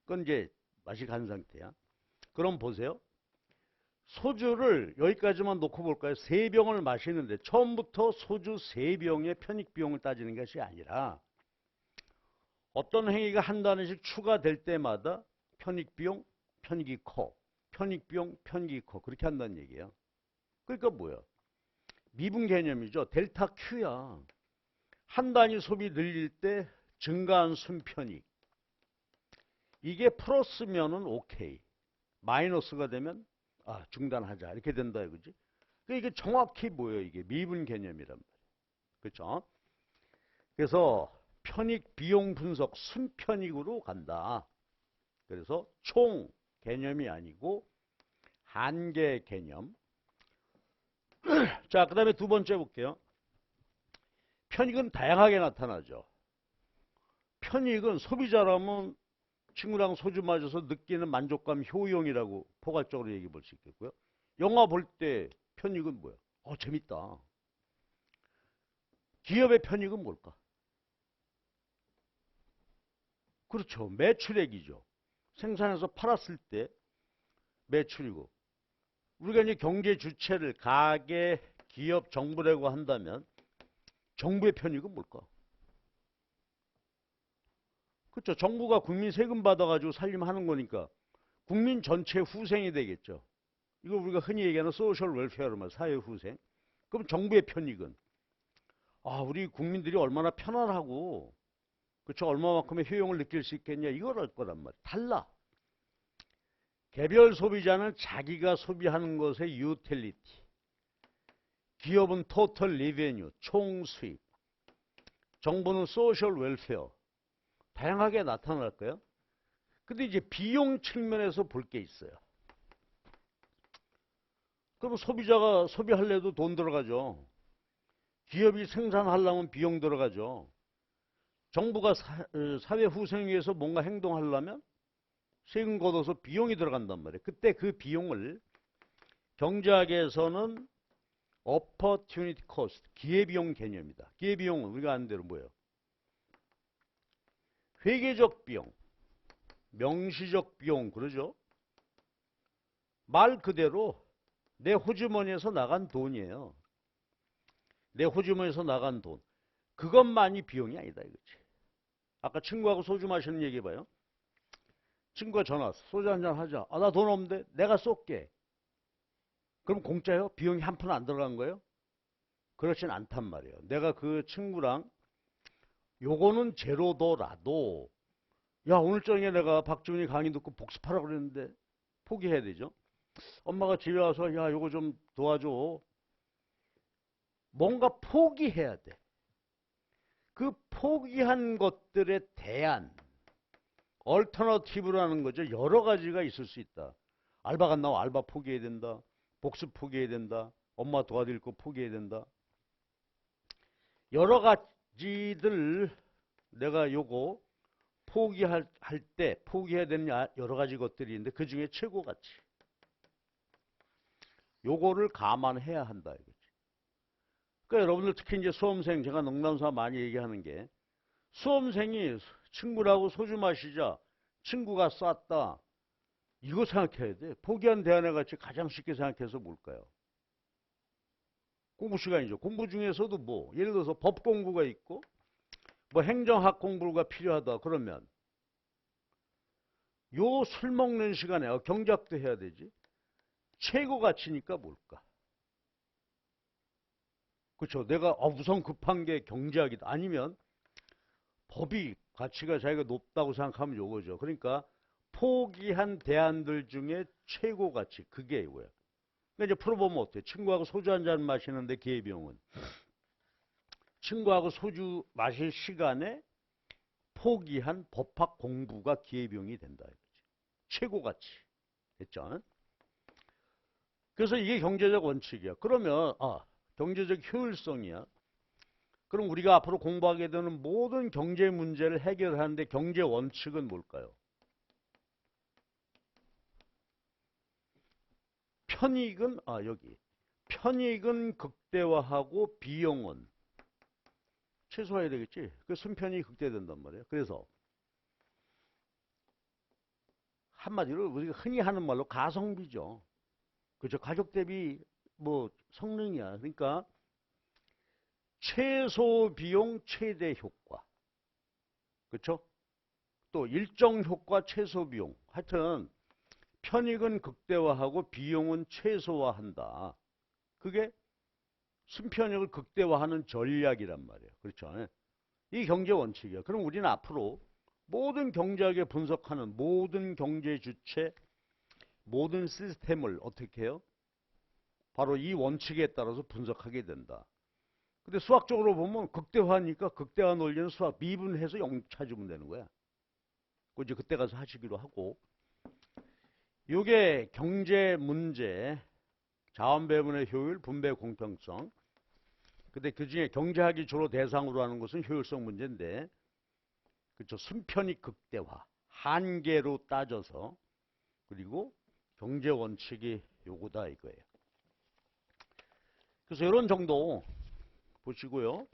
[SPEAKER 1] 그건 이제 맛이 간 상태야. 그럼 보세요. 소주를 여기까지만 놓고 볼까요? 3병을 마시는데 처음부터 소주 3병의 편익 비용을 따지는 것이 아니라 어떤 행위가 한 단위씩 추가될 때마다 편익 비용, 편익이 커. 편익 비용, 편익이 커. 그렇게 한다는 얘기예요. 그러니까 뭐야? 미분 개념이죠. 델타 Q야. 한 단위 소비 늘릴 때 증가한 순편익. 이게 플러스면은 오케이. 마이너스가 되면 중단하자. 이렇게 된다 이거지. 그러니까 이게 정확히 뭐예요? 이게 미분 개념이란 말이에요. 그렇죠? 그래서 편익 비용 분석 순편익으로 간다. 그래서 총 개념이 아니고 한계 개념. 자, 그다음에 두 번째 볼게요. 편익은 다양하게 나타나죠. 편익은 소비자라면 친구랑 소주 마셔서 느끼는 만족감 효용이라고 포괄적으로 얘기해 볼 수 있겠고요. 영화 볼 때 편익은 뭐야? 재밌다. 기업의 편익은 뭘까? 그렇죠. 매출액이죠. 생산해서 팔았을 때 매출이고. 우리가 이제 경제 주체를 가계, 기업, 정부라고 한다면 정부의 편익은 뭘까? 그렇죠. 정부가 국민 세금 받아가지고 살림하는 거니까 국민 전체 후생이 되겠죠. 이거 우리가 흔히 얘기하는 소셜 웰페어로 말 사회 후생. 그럼 정부의 편익은 우리 국민들이 얼마나 편안하고 그렇죠. 얼마만큼의 효용을 느낄 수 있겠냐 이걸 알 거란 말이야. 달라. 개별 소비자는 자기가 소비하는 것의 유틸리티. 기업은 토털 리베뉴, 총 수입. 정부는 소셜 웰페어. 다양하게 나타날 거예요. 근데 이제 비용 측면에서 볼 게 있어요. 그럼 소비자가 소비하려도 돈 들어가죠. 기업이 생산하려면 비용 들어가죠. 정부가 사회 후생을 위해서 뭔가 행동하려면 세금 걷어서 비용이 들어간단 말이에요. 그때 그 비용을 경제학에서는 opportunity cost, 기회비용 개념이다. 기회비용은 우리가 아는 대로 뭐예요? 회계적 비용, 명시적 비용 그러죠. 말 그대로 내 호주머니에서 나간 돈이에요. 내 호주머니에서 나간 돈. 그것만이 비용이 아니다 이거지. 아까 친구하고 소주 마시는 얘기 해봐요. 친구가 전화 왔어. 소주 한잔 하자. 나 돈 없는데 내가 쏠게. 그럼 공짜요? 비용이 한 푼 안 들어간 거예요? 그렇진 않단 말이에요. 내가 그 친구랑 요거는 제로더라도 야, 오늘 저녁에 내가 박주민이 강의 듣고 복습하라고 그랬는데 포기해야 되죠. 엄마가 집에 와서 야, 요거 좀 도와줘. 뭔가 포기해야 돼. 그 포기한 것들에 대한 얼터너티브라는 거죠. 여러 가지가 있을 수 있다. 알바가 안 나와 알바 포기해야 된다. 복습 포기해야 된다. 엄마 도와드릴 거 포기해야 된다. 여러 가지들 내가 요거 포기할 때 포기해야 되는 여러 가지 것들이 있는데 그 중에 최고 가치. 요거를 감안해야 한다 이거지. 그러니까 여러분들 특히 이제 수험생 제가 농담삼아 많이 얘기하는 게 수험생이 친구라고 소주 마시자 친구가 쐈다. 이거 생각해야 돼. 포기한 대안의 가치 가장 쉽게 생각해서 뭘까요? 공부 시간이죠. 공부 중에서도 뭐 예를 들어서 법 공부가 있고 뭐 행정학 공부가 필요하다 그러면 요 술 먹는 시간에 경작도 해야 되지. 최고 가치니까 뭘까? 그렇죠. 내가 우선 급한 게 경제학이다. 아니면 법이 가치가 자기가 높다고 생각하면 요거죠. 그러니까 포기한 대안들 중에 최고 가치 그게 이거야. 그러니까 이제 풀어보면 어때? 친구하고 소주 한 잔 마시는데 기회비용은 친구하고 소주 마실 시간에 포기한 법학 공부가 기회비용이 된다 이거지. 최고 가치. 됐죠? 그래서 이게 경제적 원칙이야. 그러면 경제적 효율성이야. 그럼 우리가 앞으로 공부하게 되는 모든 경제 문제를 해결하는데 경제 원칙은 뭘까요? 편익은 여기 편익은 극대화하고 비용은 최소화해야 되겠지. 그 순편이 극대화된단 말이에요. 그래서 한마디로 우리가 흔히 하는 말로 가성비죠. 그죠? 가격 대비 뭐 성능이야. 그러니까 최소 비용 최대 효과. 그렇죠? 또 일정 효과 최소 비용. 하여튼 편익은 극대화하고 비용은 최소화한다. 그게 순편익을 극대화하는 전략이란 말이에요. 그렇죠? 이 경제 원칙이야. 그럼 우리는 앞으로 모든 경제학에 분석하는 모든 경제 주체, 모든 시스템을 어떻게 해요? 바로 이 원칙에 따라서 분석하게 된다. 근데 수학적으로 보면 극대화니까 극대화 논리는 수학 미분해서 0 찾으면 되는 거야. 그 이제 그때 가서 하시기로 하고. 이게 경제 문제, 자원 배분의 효율, 분배 공평성. 근데 그 중에 경제학이 주로 대상으로 하는 것은 효율성 문제인데, 그렇죠. 순편익 극대화, 한계로 따져서 그리고 경제 원칙이 요거다 이거예요. 그래서 이런 정도 보시고요.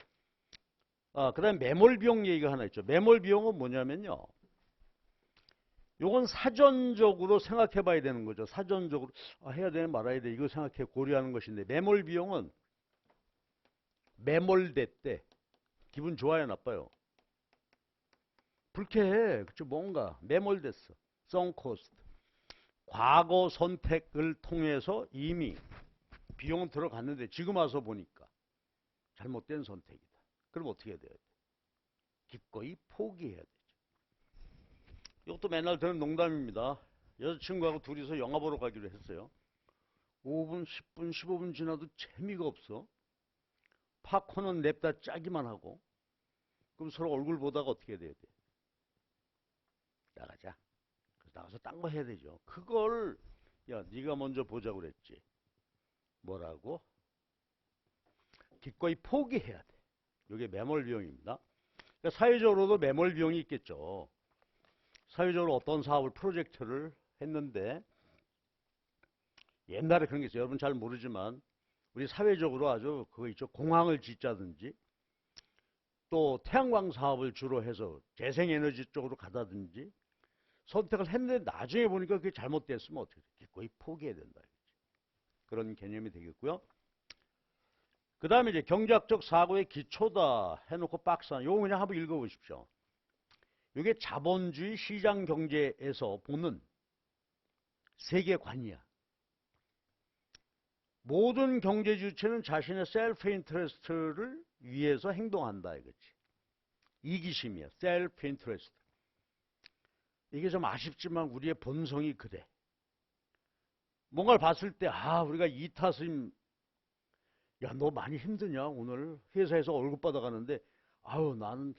[SPEAKER 1] 그다음에 매몰 비용 얘기가 하나 있죠. 매몰 비용은 뭐냐면요. 요건 사전적으로 생각해 봐야 되는 거죠. 사전적으로 해야 되나 말아야 돼. 이거 생각해 고려하는 것인데 매몰 비용은 매몰될 때 기분 좋아요, 나빠요? 불쾌해. 그쵸? 뭔가 매몰됐어. 선코스트. 과거 선택을 통해서 이미 비용은 들어갔는데 지금 와서 보니까 잘못된 선택이다. 그럼 어떻게 해야 돼요? 기꺼이 포기해야 되죠. 이것도 맨날 드는 농담입니다. 여자친구하고 둘이서 영화 보러 가기로 했어요. 5분, 10분, 15분 지나도 재미가 없어. 팝콘은 냅다 짜기만 하고. 그럼 서로 얼굴 보다가 어떻게 돼야 돼? 나가자. 그래서 나가서 딴 거 해야 되죠. 그걸 야 네가 먼저 보자고 그랬지. 뭐라고? 기꺼이 포기해야 돼. 이게 매몰 비용입니다. 그러니까 사회적으로도 매몰 비용이 있겠죠. 사회적으로 어떤 사업을 프로젝트를 했는데 옛날에 그런 게 있어요. 여러분 잘 모르지만 우리 사회적으로 아주 그거 있죠. 공항을 짓자든지 또 태양광 사업을 주로 해서 재생에너지 쪽으로 가다든지 선택을 했는데 나중에 보니까 그게 잘못됐으면 어떻게 돼? 기꺼이 포기해야 된다. 그런 개념이 되겠고요. 그 다음에 이제 경제학적 사고의 기초다 해놓고 박스 하나. 요거 그냥 한번 읽어보십시오. 이게 자본주의 시장 경제에서 보는 세계관이야. 모든 경제 주체는 자신의 셀프 인터레스트를 위해서 행동한다 이거지. 이기심이야. 셀프 인터레스트. 이게 좀 아쉽지만 우리의 본성이 그래. 뭔가를 봤을 때, 아, 우리가 이타스님, 야, 너 많이 힘드냐? 오늘 회사에서 월급 받아가는데, 아유, 나는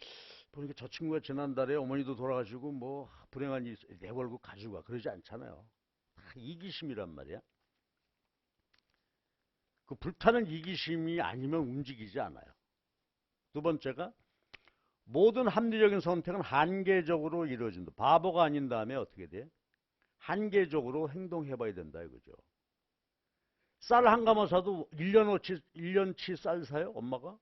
[SPEAKER 1] 보니까 저 친구가 지난달에 어머니도 돌아가시고, 뭐, 불행한 일, 내 월급 가져가. 그러지 않잖아요. 다 이기심이란 말이야. 그 불타는 이기심이 아니면 움직이지 않아요. 두 번째가, 모든 합리적인 선택은 한계적으로 이루어진다. 바보가 아닌 다음에 어떻게 돼? 한계적으로 행동해봐야 된다 이거죠. 쌀 한 가마 사도 1년치 쌀 사요? 엄마가?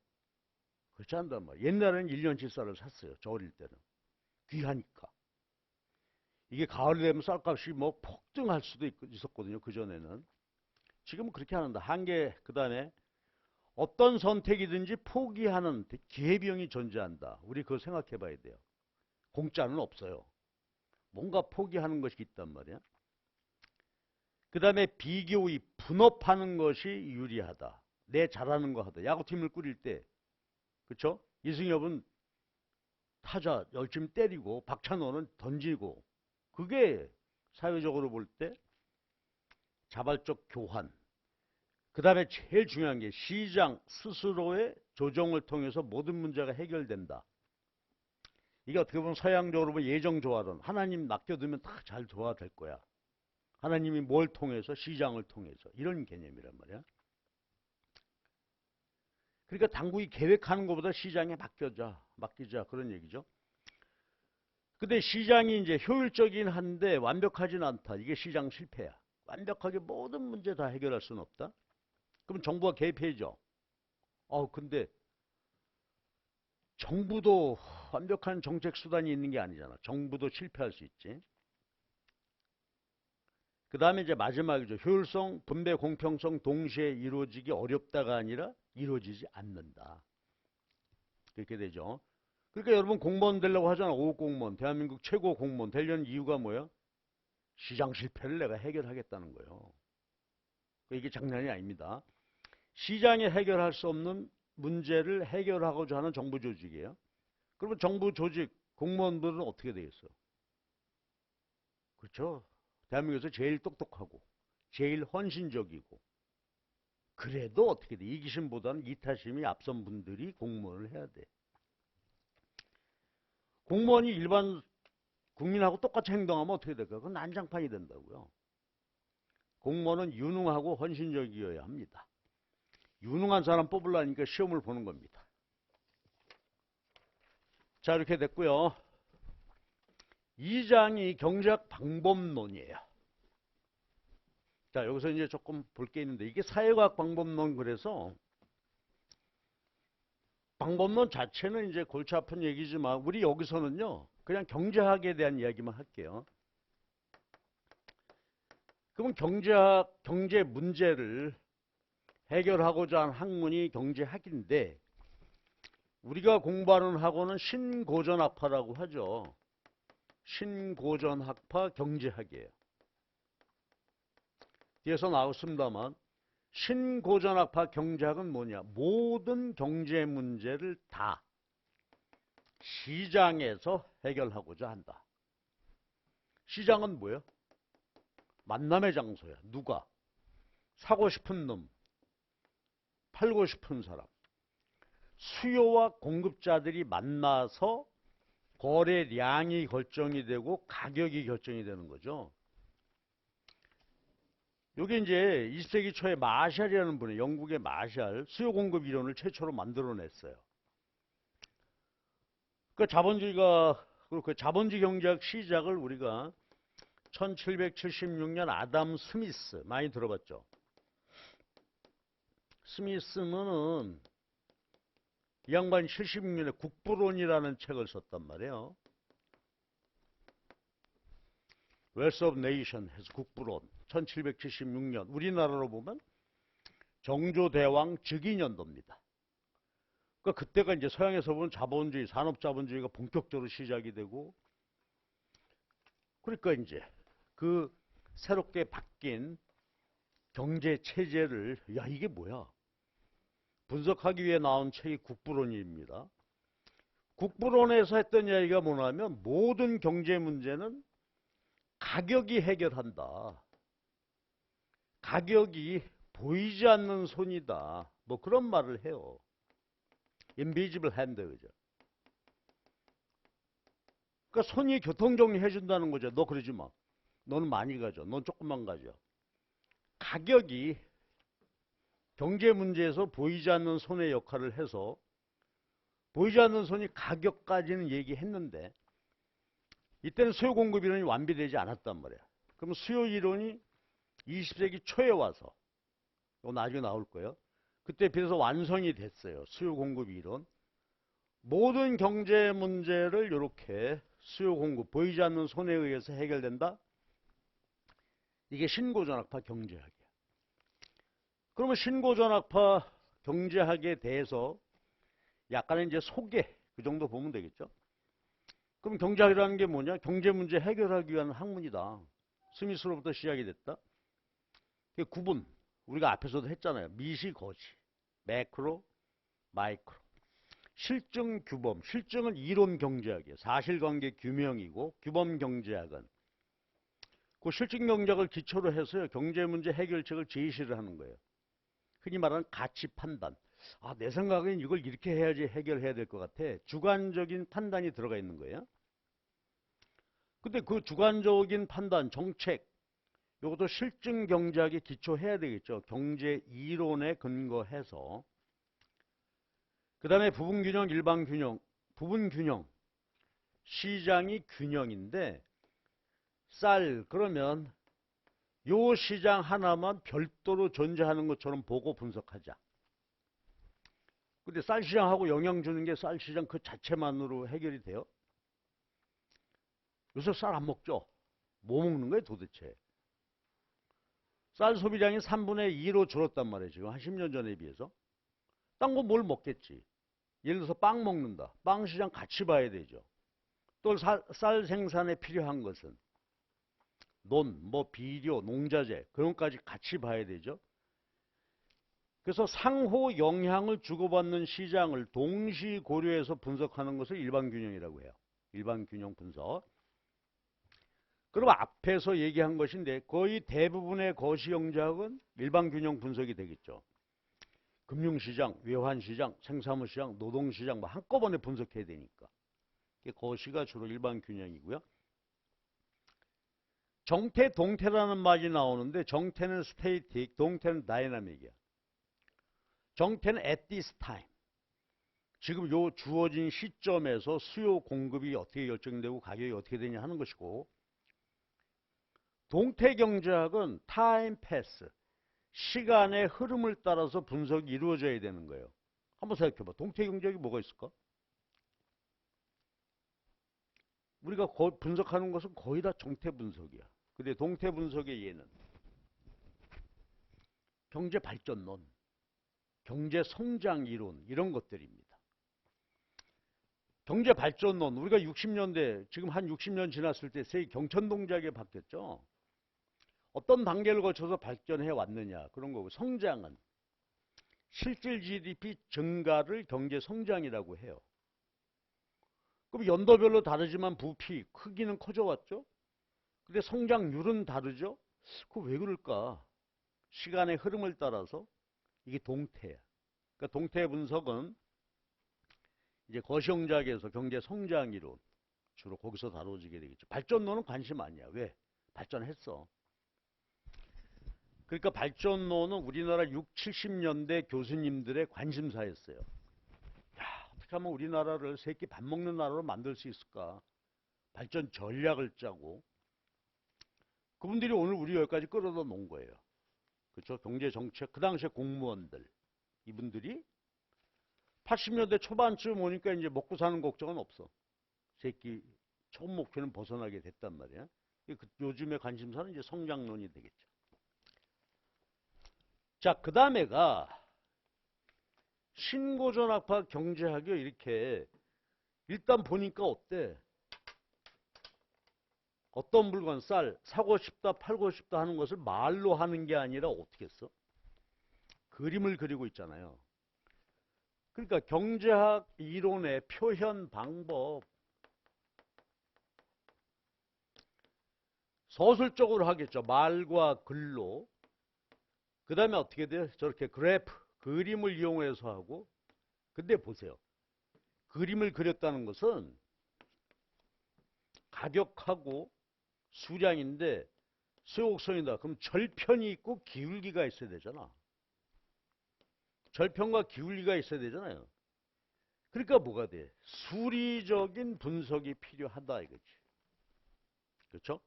[SPEAKER 1] 그렇지 않단 말이야. 옛날에는 1년치 쌀을 샀어요. 저 어릴 때는. 귀하니까. 이게 가을이 되면 쌀값이 뭐 폭등할 수도 있었거든요. 그전에는. 지금은 그렇게 안 한다. 한계, 그 다음에 어떤 선택이든지 포기하는 기회비용이 존재한다. 우리 그거 생각해 봐야 돼요. 공짜는 없어요. 뭔가 포기하는 것이 있단 말이야. 그 다음에 비교의 분업하는 것이 유리하다. 내 잘하는 거 하다. 야구팀을 꾸릴 때, 그쵸? 이승엽은 타자 열심히 때리고 박찬호는 던지고, 그게 사회적으로 볼 때 자발적 교환. 그 다음에 제일 중요한 게 시장 스스로의 조정을 통해서 모든 문제가 해결된다. 이게 어떻게 보면 서양적으로 보면 예정조화론. 하나님 맡겨두면 다 잘 조화될 거야. 하나님이 뭘 통해서? 시장을 통해서. 이런 개념이란 말이야. 그러니까 당국이 계획하는 것보다 시장에 맡기자 그런 얘기죠. 근데 시장이 이제 효율적이긴 한데 완벽하진 않다. 이게 시장 실패야. 완벽하게 모든 문제 다 해결할 수는 없다. 그럼 정부가 개입해야죠. 근데 정부도 완벽한 정책 수단이 있는 게 아니잖아. 정부도 실패할 수 있지. 그 다음에 이제 마지막이죠. 효율성, 분배 공평성 동시에 이루어지기 어렵다가 아니라 이루어지지 않는다. 그렇게 되죠. 그러니까 여러분 공무원 되려고 하잖아. 5급 공무원. 대한민국 최고 공무원 되려는 이유가 뭐야? 시장 실패를 내가 해결하겠다는 거예요. 이게 장난이 아닙니다. 시장에 해결할 수 없는 문제를 해결하고자 하는 정부 조직이에요. 그러면 정부 조직 공무원들은 어떻게 되겠어? 그렇죠? 대한민국에서 제일 똑똑하고 제일 헌신적이고 그래도 어떻게 돼? 이기심보다는 이타심이 앞선 분들이 공무원을 해야 돼. 공무원이 일반 국민하고 똑같이 행동하면 어떻게 될까? 그건 난장판이 된다고요. 공무원은 유능하고 헌신적이어야 합니다. 유능한 사람 뽑으려니까 시험을 보는 겁니다. 자, 이렇게 됐고요. 2장이 경제학 방법론이에요. 자, 여기서 이제 조금 볼 게 있는데 이게 사회과학 방법론 그래서 방법론 자체는 이제 골치 아픈 얘기지만 우리 여기서는요. 그냥 경제학에 대한 이야기만 할게요. 그러면 경제 문제를 해결하고자 하는 학문이 경제학인데 우리가 공부하는 학원은 신고전학파라고 하죠. 신고전학파 경제학이에요. 뒤에서 나왔습니다만 신고전학파 경제학은 뭐냐? 모든 경제 문제를 다 시장에서 해결하고자 한다. 시장은 뭐예요? 만남의 장소야. 누가? 사고 싶은 놈, 팔고 싶은 사람. 수요와 공급자들이 만나서 거래량이 결정이 되고 가격이 결정이 되는 거죠. 이게 이제 20세기 초에 마샬이라는 분이 영국의 마샬 수요 공급 이론을 최초로 만들어냈어요. 그 자본주의 경제학 시작을 우리가 1776년 아담 스미스 많이 들어봤죠. 스미스는 이 양반이 76년에 국부론이라는 책을 썼단 말이에요. 웰스 오브 네이션 해서 국부론 1776년 우리나라로 보면 정조대왕 즉위년도입니다. 그러니까 그때가 이제 서양에서 보면 자본주의, 산업자본주의가 본격적으로 시작이 되고 그러니까 이제 그 새롭게 바뀐 경제 체제를 야 이게 뭐야? 분석하기 위해 나온 책이 국부론입니다. 국부론에서 했던 이야기가 뭐냐면 모든 경제 문제는 가격이 해결한다. 가격이 보이지 않는 손이다. 뭐 그런 말을 해요. invisible hand, 그죠? 그러니까 손이 교통정리 해준다는 거죠. 너 그러지 마. 너는 많이 가져. 넌 조금만 가져. 가격이 경제 문제에서 보이지 않는 손의 역할을 해서 보이지 않는 손이 가격까지는 얘기했는데 이때는 수요 공급 이론이 완비되지 않았단 말이야. 그럼 수요 이론이 20세기 초에 와서 이거 나중에 나올 거예요. 그때 비해서 완성이 됐어요. 수요 공급 이론. 모든 경제 문제를 이렇게 수요 공급 보이지 않는 손에 의해서 해결된다. 이게 신고전학파 경제학이야. 그러면 신고전학파 경제학에 대해서 약간의 이제 소개 그 정도 보면 되겠죠. 그럼 경제학이라는 게 뭐냐? 경제 문제 해결하기 위한 학문이다. 스미스로부터 시작이 됐다. 구분 우리가 앞에서도 했잖아요. 미시 거시, 매크로, 마이크로. 실증 규범, 실증은 이론 경제학이에요. 사실관계 규명이고 규범 경제학은 그 실증 경제학을 기초로 해서요. 경제 문제 해결책을 제시를 하는 거예요. 흔히 말하는 가치 판단. 아, 내 생각엔 이걸 이렇게 해야지 해결해야 될 것 같아. 주관적인 판단이 들어가 있는 거예요. 근데 그 주관적인 판단, 정책, 이것도 실증 경제학에 기초해야 되겠죠. 경제 이론에 근거해서. 그 다음에 부분균형, 일반균형. 부분균형. 시장이 균형인데 쌀 그러면 요 시장 하나만 별도로 존재하는 것처럼 보고 분석하자. 근데 쌀 시장하고 영향 주는 게 쌀 시장 그 자체만으로 해결이 돼요? 요새 쌀 안 먹죠? 뭐 먹는 거예요 도대체? 쌀 소비량이 3분의 2로 줄었단 말이에요. 지금 한 10년 전에 비해서. 딴 거 뭘 먹겠지? 예를 들어서 빵 먹는다. 빵 시장 같이 봐야 되죠. 또 쌀 생산에 필요한 것은 논, 뭐 비료, 농자재 그런 것까지 같이 봐야 되죠. 그래서 상호 영향을 주고받는 시장을 동시 고려해서 분석하는 것을 일반균형이라고 해요. 일반균형 분석. 그럼 앞에서 얘기한 것인데 거의 대부분의 거시경제학은 일반균형 분석이 되겠죠. 금융시장, 외환시장, 생산물시장, 노동시장 뭐 한꺼번에 분석해야 되니까. 거시가 주로 일반균형이고요. 정태, 동태라는 말이 나오는데 정태는 스테이틱, 동태는 다이나믹이야. 정태는 at this time. 지금 요 주어진 시점에서 수요 공급이 어떻게 결정되고 가격이 어떻게 되냐 하는 것이고 동태 경제학은 타임 패스, 시간의 흐름을 따라서 분석이 이루어져야 되는 거예요. 한번 생각해봐. 동태 경제학이 뭐가 있을까? 우리가 분석하는 것은 거의 다 정태 분석이야. 근데 동태 분석의 예는 경제 발전론, 경제 성장 이론 이런 것들입니다. 경제 발전론 우리가 60년대 지금 한 60년 지났을 때 세계 경천동작에 바뀌었죠. 어떤 단계를 거쳐서 발전해 왔느냐 그런 거고 성장은 실질 GDP 증가를 경제 성장이라고 해요. 그럼 연도별로 다르지만 부피 크기는 커져 왔죠. 근데 성장률은 다르죠. 그 왜 그럴까? 시간의 흐름을 따라서 이게 동태야. 그러니까 동태 분석은 이제 거시경제학에서 경제 성장 이론 주로 거기서 다뤄지게 되겠죠. 발전론은 관심 아니야. 왜? 발전했어. 그러니까 발전론은 우리나라 6, 70년대 교수님들의 관심사였어요. 야, 어떻게 하면 우리나라를 세끼 밥 먹는 나라로 만들 수 있을까? 발전 전략을 짜고 그분들이 오늘 우리 여기까지 끌어다 놓은 거예요. 그렇죠? 경제정책 그 당시에 공무원들 이분들이 80년대 초반쯤 오니까 이제 먹고 사는 걱정은 없어. 세끼 첫 목표는 벗어나게 됐단 말이야. 요즘의 관심사는 이제 성장론이 되겠죠. 자, 그 다음에가 신고전학파 경제학이 이렇게 일단 보니까 어때? 어떤 물건 쌀 사고 싶다 팔고 싶다 하는 것을 말로 하는 게 아니라 어떻게 했어? 그림을 그리고 있잖아요. 그러니까 경제학 이론의 표현 방법 서술적으로 하겠죠. 말과 글로 그 다음에 어떻게 돼요? 저렇게 그래프, 그림을 이용해서 하고. 근데 보세요. 그림을 그렸다는 것은 가격하고 수량인데 수요곡선이다. 그럼 절편이 있고 기울기가 있어야 되잖아. 절편과 기울기가 있어야 되잖아요. 그러니까 뭐가 돼? 수리적인 분석이 필요하다 이거지. 그렇죠?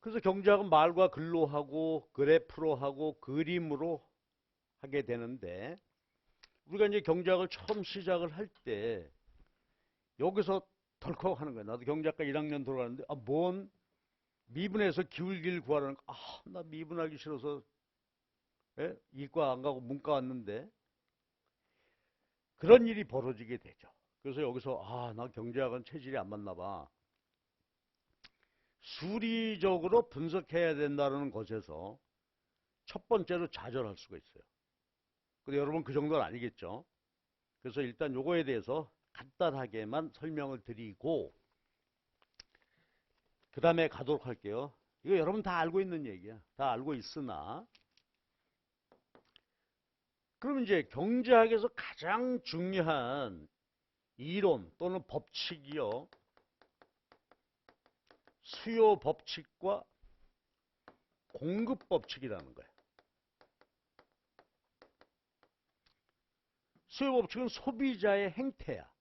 [SPEAKER 1] 그래서 경제학은 말과 글로 하고 그래프로 하고 그림으로 하게 되는데 우리가 이제 경제학을 처음 시작을 할 때 여기서 덜컥 하는 거야. 나도 경제학과 1학년 들어가는데 뭔 미분에서 기울기를 구하라는 거. 나 미분하기 싫어서 이과 안 가고 문과 왔는데 그런 일이 벌어지게 되죠. 그래서 여기서 나 경제학은 체질이 안 맞나 봐. 수리적으로 분석해야 된다는 것에서 첫 번째로 좌절할 수가 있어요. 근데 여러분 그 정도는 아니겠죠. 그래서 일단 요거에 대해서 간단하게만 설명을 드리고 그 다음에 가도록 할게요. 이거 여러분 다 알고 있는 얘기야. 다 알고 있으나 그럼 이제 경제학에서 가장 중요한 이론 또는 법칙이요. 수요 법칙과 공급 법칙이라는 거예요. 수요 법칙은 소비자의 행태야.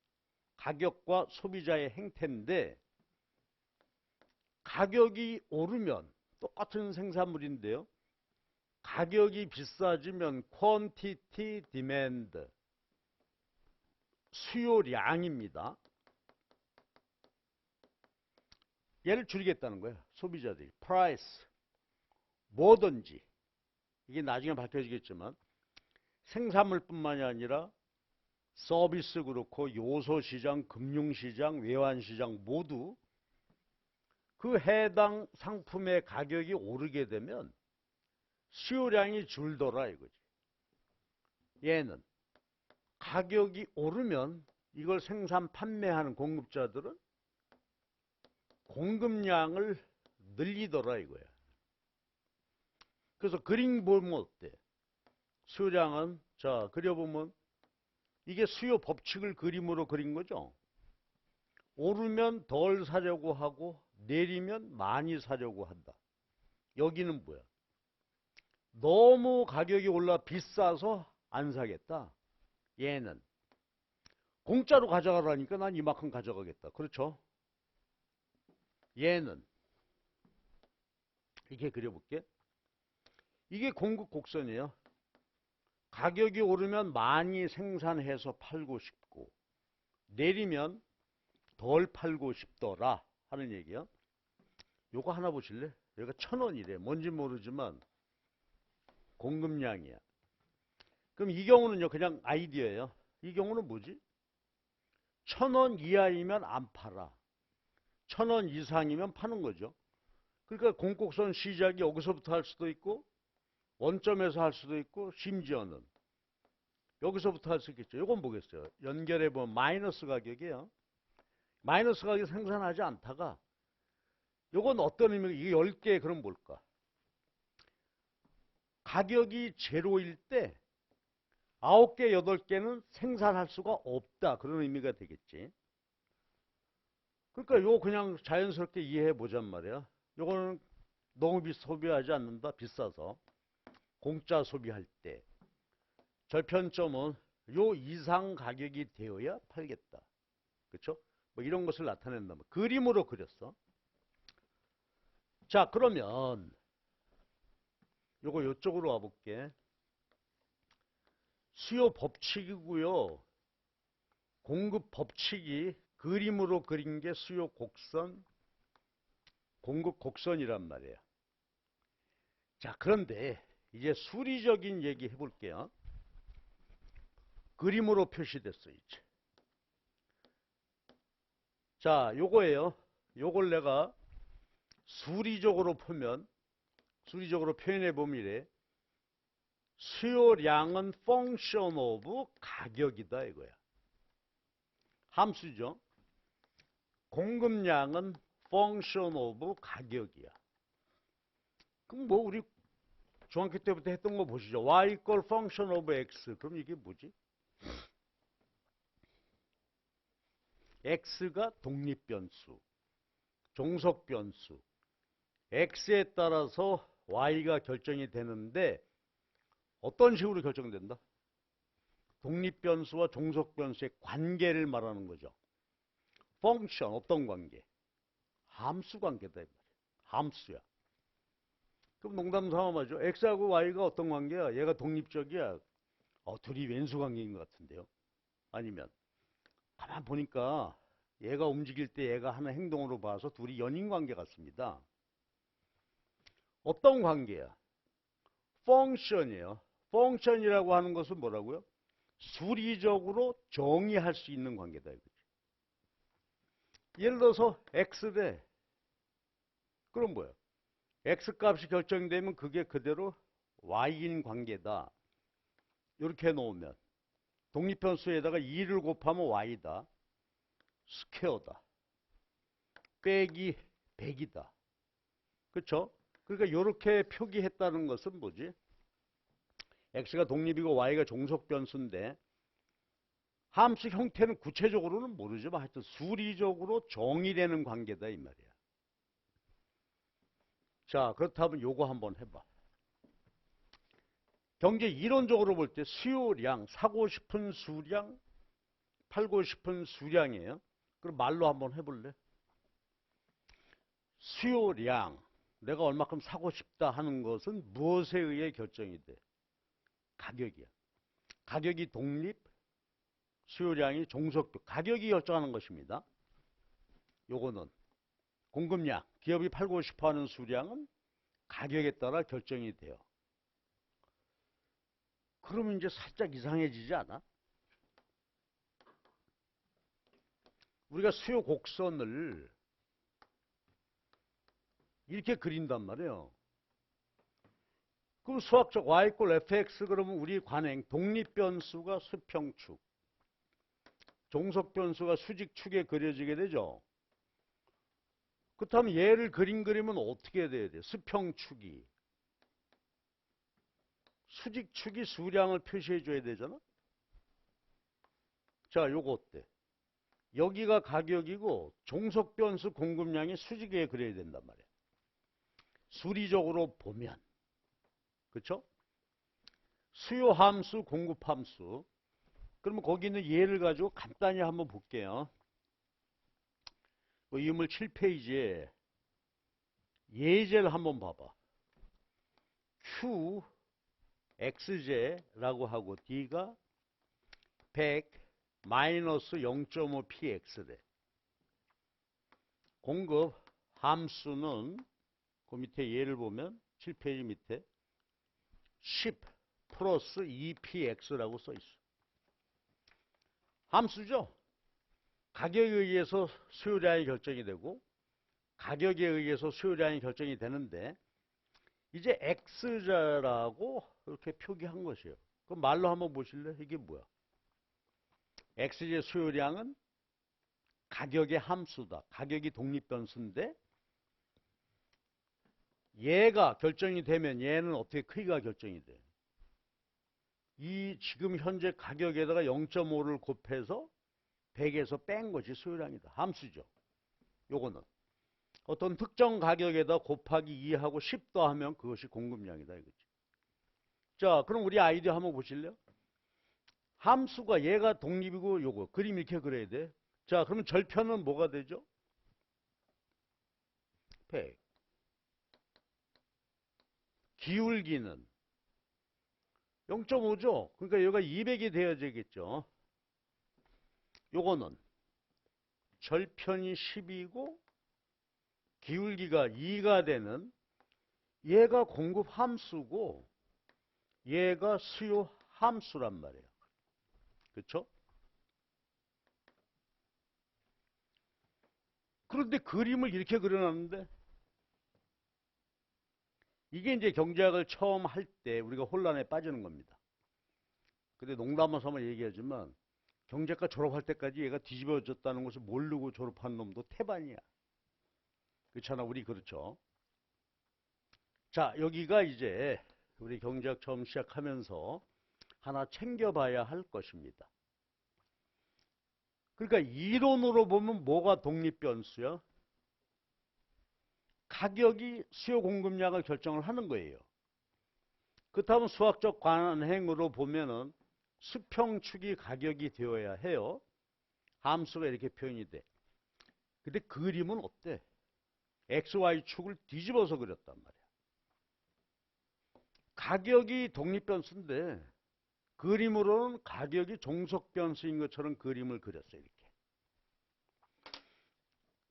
[SPEAKER 1] 가격과 소비자의 행태인데 가격이 오르면 똑같은 생산물인데요. 가격이 비싸지면 quantity demand 수요량입니다. 얘를 줄이겠다는 거예요. 소비자들이 price 뭐든지 이게 나중에 밝혀지겠지만 생산물뿐만이 아니라 서비스 그렇고 요소시장, 금융시장, 외환시장 모두 그 해당 상품의 가격이 오르게 되면 수요량이 줄더라 이거지. 얘는 가격이 오르면 이걸 생산 판매하는 공급자들은 공급량을 늘리더라 이거야. 그래서 그림 보면 어때? 수요량은 자 그려보면 이게 수요 법칙을 그림으로 그린 거죠. 오르면 덜 사려고 하고 내리면 많이 사려고 한다. 여기는 뭐야? 너무 가격이 올라 비싸서 안 사겠다. 얘는 공짜로 가져가라니까 난 이만큼 가져가겠다. 그렇죠? 얘는 이렇게 그려볼게. 이게 공급 곡선이에요. 가격이 오르면 많이 생산해서 팔고 싶고 내리면 덜 팔고 싶더라 하는 얘기야. 요거 하나 보실래? 여기가 1,000원이래. 뭔지 모르지만 공급량이야. 그럼 이 경우는요 그냥 아이디어예요. 이 경우는 뭐지? 1,000원 이하이면 안 팔아. 1,000원 이상이면 파는 거죠. 그러니까 공곡선 시작이 여기서부터 할 수도 있고 원점에서 할 수도 있고 심지어는 여기서부터 할 수 있겠죠. 이건 뭐겠어요? 연결해보면 마이너스 가격이에요. 마이너스 가격이 생산하지 않다가 이건 어떤 의미가 이게 10개 그럼 뭘까? 가격이 제로일 때 9개, 8개는 생산할 수가 없다. 그런 의미가 되겠지. 그러니까 요거 그냥 자연스럽게 이해해 보잔 말이야. 요거는 너무 소비하지 않는다. 비싸서. 공짜 소비할 때. 절편점은 요 이상 가격이 되어야 팔겠다. 그렇죠? 뭐 이런 것을 나타낸다. 그림으로 그렸어. 자, 그러면 요거 요쪽으로 와볼게. 수요 법칙이고요. 공급 법칙이 그림으로 그린 게 수요 곡선, 공급 곡선이란 말이에요. 자, 그런데 이제 수리적인 얘기 해볼게요. 그림으로 표시됐어, 이제. 자, 요거예요. 요걸 내가 수리적으로 표현해 보면 이래. 수요량은 function of 가격이다 이거야. 함수죠. 공급량은 function of 가격이야. 그럼 뭐 우리 중학교 때부터 했던 거 보시죠. y equal function of x. 그럼 이게 뭐지? x가 독립변수, 종속변수. x에 따라서 y가 결정이 되는데 어떤 식으로 결정된다? 독립변수와 종속변수의 관계를 말하는 거죠. 펑션, 어떤 관계? 함수 관계다. 이 말이야. 함수야. 그럼 농담 삼아 말이죠. x하고 y가 어떤 관계야? 얘가 독립적이야. 둘이 왼수 관계인 것 같은데요. 아니면 가만 보니까 얘가 움직일 때 얘가 하는 행동으로 봐서 둘이 연인 관계 같습니다. 어떤 관계야? 펑션이에요. 펑션이라고 하는 것은 뭐라고요? 수리적으로 정의할 수 있는 관계다. 이거지. 예를 들어서 x래. 그럼 뭐야? x값이 결정되면 그게 그대로 y인 관계다. 이렇게 해놓으면 독립변수에다가 2를 곱하면 y다. 스퀘어다. 빼기 100이다. 그렇죠? 그러니까 이렇게 표기했다는 것은 뭐지? x가 독립이고 y가 종속변수인데 함수 형태는 구체적으로는 모르지만 하여튼 수리적으로 정의되는 관계다 이 말이야. 자, 그렇다면 요거 한번 해봐. 경제 이론적으로 볼 때 수요량, 사고 싶은 수량, 팔고 싶은 수량이에요. 그럼 말로 한번 해볼래? 수요량, 내가 얼마큼 사고 싶다 하는 것은 무엇에 의해 결정이 돼? 가격이야. 가격이 독립, 수요량이 종속변, 가격이 결정하는 것입니다. 요거는 공급량, 기업이 팔고 싶어하는 수량은 가격에 따라 결정이 돼요. 그러면 이제 살짝 이상해지지 않아? 우리가 수요 곡선을 이렇게 그린단 말이에요. 그럼 수학적 y 꼴 fx 그러면 우리 관행 독립변수가 수평축, 종속변수가 수직축에 그려지게 되죠. 그렇다면 얘를 그리면 어떻게 돼야 돼? 수평축이. 수직축이 수량을 표시해 줘야 되잖아. 자, 요거 어때? 여기가 가격이고 종속변수 공급량이 수직에 그려야 된단 말이야. 수리적으로 보면. 그렇죠? 수요함수, 공급함수. 그러면 거기 있는 예를 가지고 간단히 한번 볼게요. 유물 7페이지에 예제를 한번 봐봐. Q, XJ라고 하고 D가 100 마이너스 0.5px래. 공급 함수는 그 밑에 예를 보면 7페이지 밑에 10 플러스 2px라고 써 있어. 함수죠. 가격에 의해서 수요량이 결정이 되고 가격에 의해서 수요량이 결정이 되는데 이제 X자라고 이렇게 표기한 것이에요. 그럼 말로 한번 보실래요? 이게 뭐야? X의 수요량은 가격의 함수다. 가격이 독립변수인데 얘가 결정이 되면 얘는 어떻게 크기가 결정이 돼? 이 지금 현재 가격에다가 0.5를 곱해서 100에서 뺀 것이 수요량이다. 함수죠. 요거는 어떤 특정 가격에다 곱하기 2하고 10 더하면 그것이 공급량이다 이거지. 자, 그럼 우리 아이디어 한번 보실래요? 함수가 얘가 독립이고 요거 그림 이렇게 그려야 돼. 자, 그러면 절편은 뭐가 되죠? 100. 기울기는 0.5죠. 그러니까 여기가 200이 되어야겠죠. 요거는 절편이 10이고 기울기가 2가 되는 얘가 공급 함수고 얘가 수요 함수란 말이에요. 그렇죠? 그런데 그림을 이렇게 그려놨는데 이게 이제 경제학을 처음 할 때 우리가 혼란에 빠지는 겁니다. 근데 농담을 삼아 얘기하지만 경제과 졸업할 때까지 얘가 뒤집어졌다는 것을 모르고 졸업한 놈도 태반이야. 그렇잖아, 우리 그렇죠. 자, 여기가 이제 우리 경제학 처음 시작하면서 하나 챙겨봐야 할 것입니다. 그러니까 이론으로 보면 뭐가 독립변수야? 가격이 수요 공급량을 결정을 하는 거예요. 그렇다면 수학적 관행으로 보면은 수평축이 가격이 되어야 해요. 함수가 이렇게 표현이 돼. 근데 그림은 어때? XY축을 뒤집어서 그렸단 말이야. 가격이 독립변수인데 그림으로는 가격이 종속변수인 것처럼 그림을 그렸어요. 이렇게.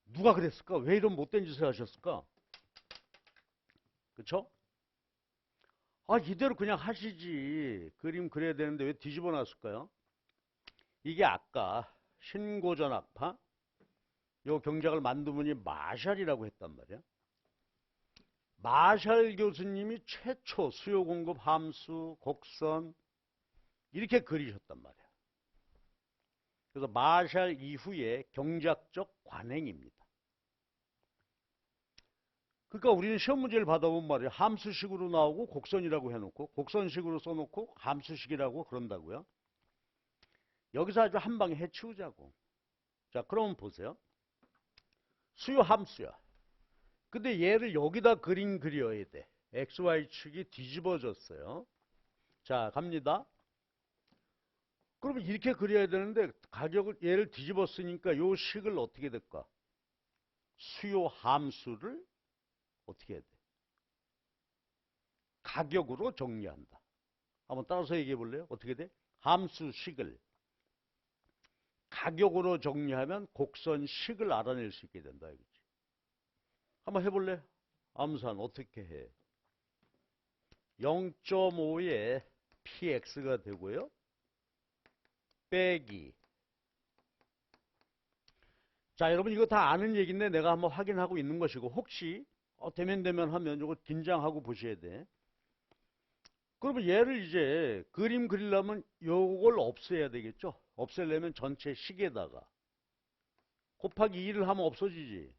[SPEAKER 1] 누가 그랬을까? 왜 이런 못된 짓을 하셨을까? 그쵸? 아, 이대로 그냥 하시지. 그림 그려야 되는데 왜 뒤집어 놨을까요? 이게 아까 신고전학파 요 경작을 만든 분이 마샬이라고 했단 말이야. 마샬 교수님이 최초 수요 공급 함수, 곡선 이렇게 그리셨단 말이야. 그래서 마샬 이후에 경작적 관행입니다. 그러니까 우리는 시험 문제를 받아보면 말이야. 함수식으로 나오고 곡선이라고 해놓고 곡선식으로 써놓고 함수식이라고 그런다고요. 여기서 아주 한 방에 해치우자고. 자, 그러면 보세요. 수요 함수야. 근데 얘를 여기다 그림 그려야 돼. XY축이 뒤집어졌어요. 자, 갑니다. 그러면 이렇게 그려야 되는데 가격을 얘를 뒤집었으니까 요 식을 어떻게 될까? 수요 함수를 어떻게 해야 돼? 가격으로 정리한다. 한번 따라서 얘기해 볼래요? 어떻게 돼? 함수식을 가격으로 정리하면 곡선식을 알아낼 수 있게 된다. 이거지. 한번 해볼래? 암산 어떻게 해? 0.5에 px가 되고요. 빼기. 자, 여러분 이거 다 아는 얘기인데 내가 한번 확인하고 있는 것이고 혹시 되면 하면 이거 긴장하고 보셔야 돼. 그러면 얘를 이제 그림 그리려면 요걸 없애야 되겠죠? 없애려면 전체 식에다가 곱하기 2를 하면 없어지지.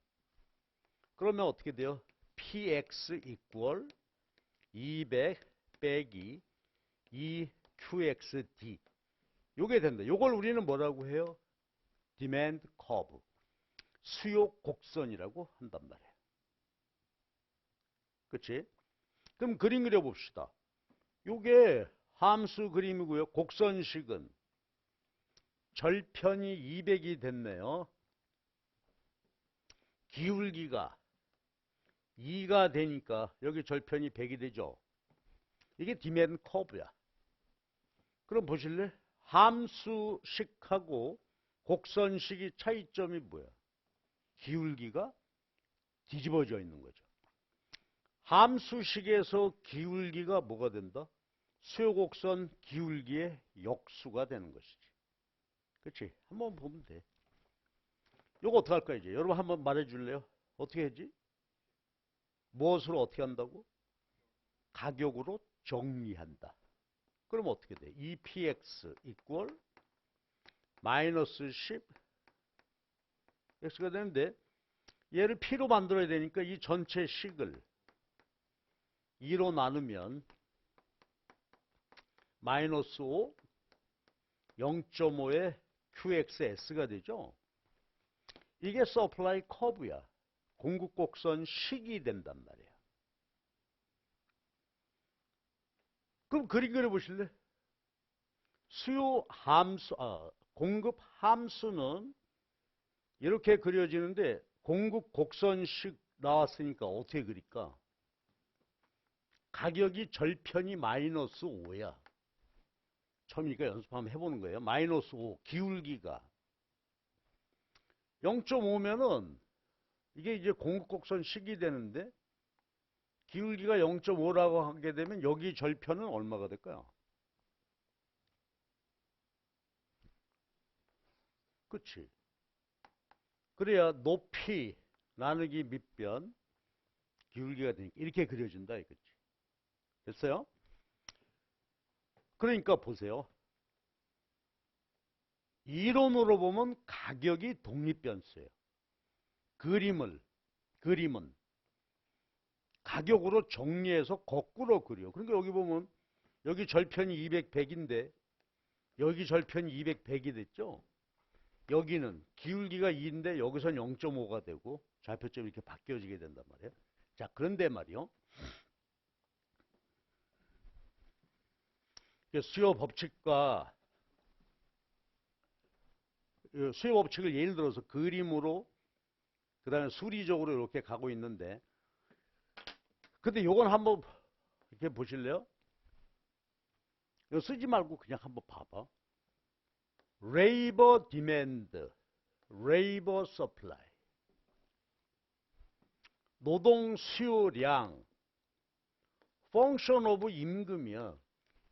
[SPEAKER 1] 그러면 어떻게 돼요? px 이퀄 200 빼기 2qxd 요게 된다. 요걸 우리는 뭐라고 해요? 디맨드 커브 수요 곡선이라고 한단 말이에요. 그치? 그럼 그림 그려봅시다. 요게 함수 그림이고요. 곡선식은 절편이 200이 됐네요. 기울기가 2가 되니까 여기 절편이 100이 되죠. 이게 디맨드 커브야. 그럼 보실래? 함수식하고 곡선식이 차이점이 뭐야? 기울기가 뒤집어져 있는 거죠. 함수식에서 기울기가 뭐가 된다? 수요곡선 기울기의 역수가 되는 것이지. 그렇지? 한번 보면 돼. 이거 어떻게 할까 이제? 여러분 한번 말해 줄래요? 어떻게 하지? 무엇으로 어떻게 한다고? 가격으로 정리한다. 그럼 어떻게 돼? 2px 이퀄 마이너스 10 x가 되는데 얘를 p로 만들어야 되니까 이 전체 식을 2로 나누면 마이너스 5 0.5의 qxs가 되죠. 이게 서플라이 커브야. 공급곡선 식이 된단 말이야. 그럼 그림 그려보실래? 수요 함수, 공급 함수는 이렇게 그려지는데 공급 곡선식 나왔으니까 어떻게 그릴까? 가격이 절편이 마이너스 5야. 처음이니까 연습 한번 해보는 거예요. 마이너스 5, 기울기가 0.5면은 이게 이제 공급곡선식이 되는데 기울기가 0.5라고 하게 되면 여기 절편은 얼마가 될까요? 그치? 그래야 높이 나누기 밑변 기울기가 되니까 이렇게 그려진다 이거지. 됐어요? 그러니까 보세요. 이론으로 보면 가격이 독립변수예요. 그림은 가격으로 정리해서 거꾸로 그려. 그러니까 여기 보면 여기 절편이 200, 100인데 여기 절편이 200, 100이 됐죠. 여기는 기울기가 2인데 여기선 0.5가 되고 좌표점이 이렇게 바뀌어지게 된단 말이에요. 자, 그런데 말이요. 수요 법칙과 수요 법칙을 예를 들어서 그림으로 그다음에 수리적으로 이렇게 가고 있는데 근데 요건 한번 이렇게 보실래요? 이거 쓰지 말고 그냥 한번 봐봐. labor demand, labor supply. 노동 수요량, function of 임금이야.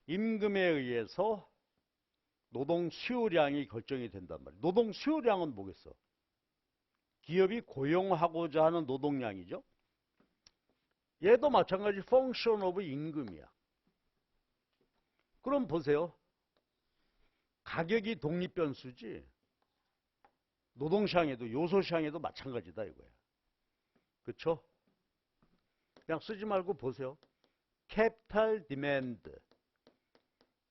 [SPEAKER 1] 임금에 의해서 노동 수요량이 결정이 된단 말이야. 노동 수요량은 뭐겠어? 기업이 고용하고자 하는 노동량이죠. 얘도 마찬가지 function of 임금이야. 그럼 보세요. 가격이 독립변수지 노동시장에도 요소시장에도 마찬가지다 이거야. 그렇죠? 그냥 쓰지 말고 보세요. capital demand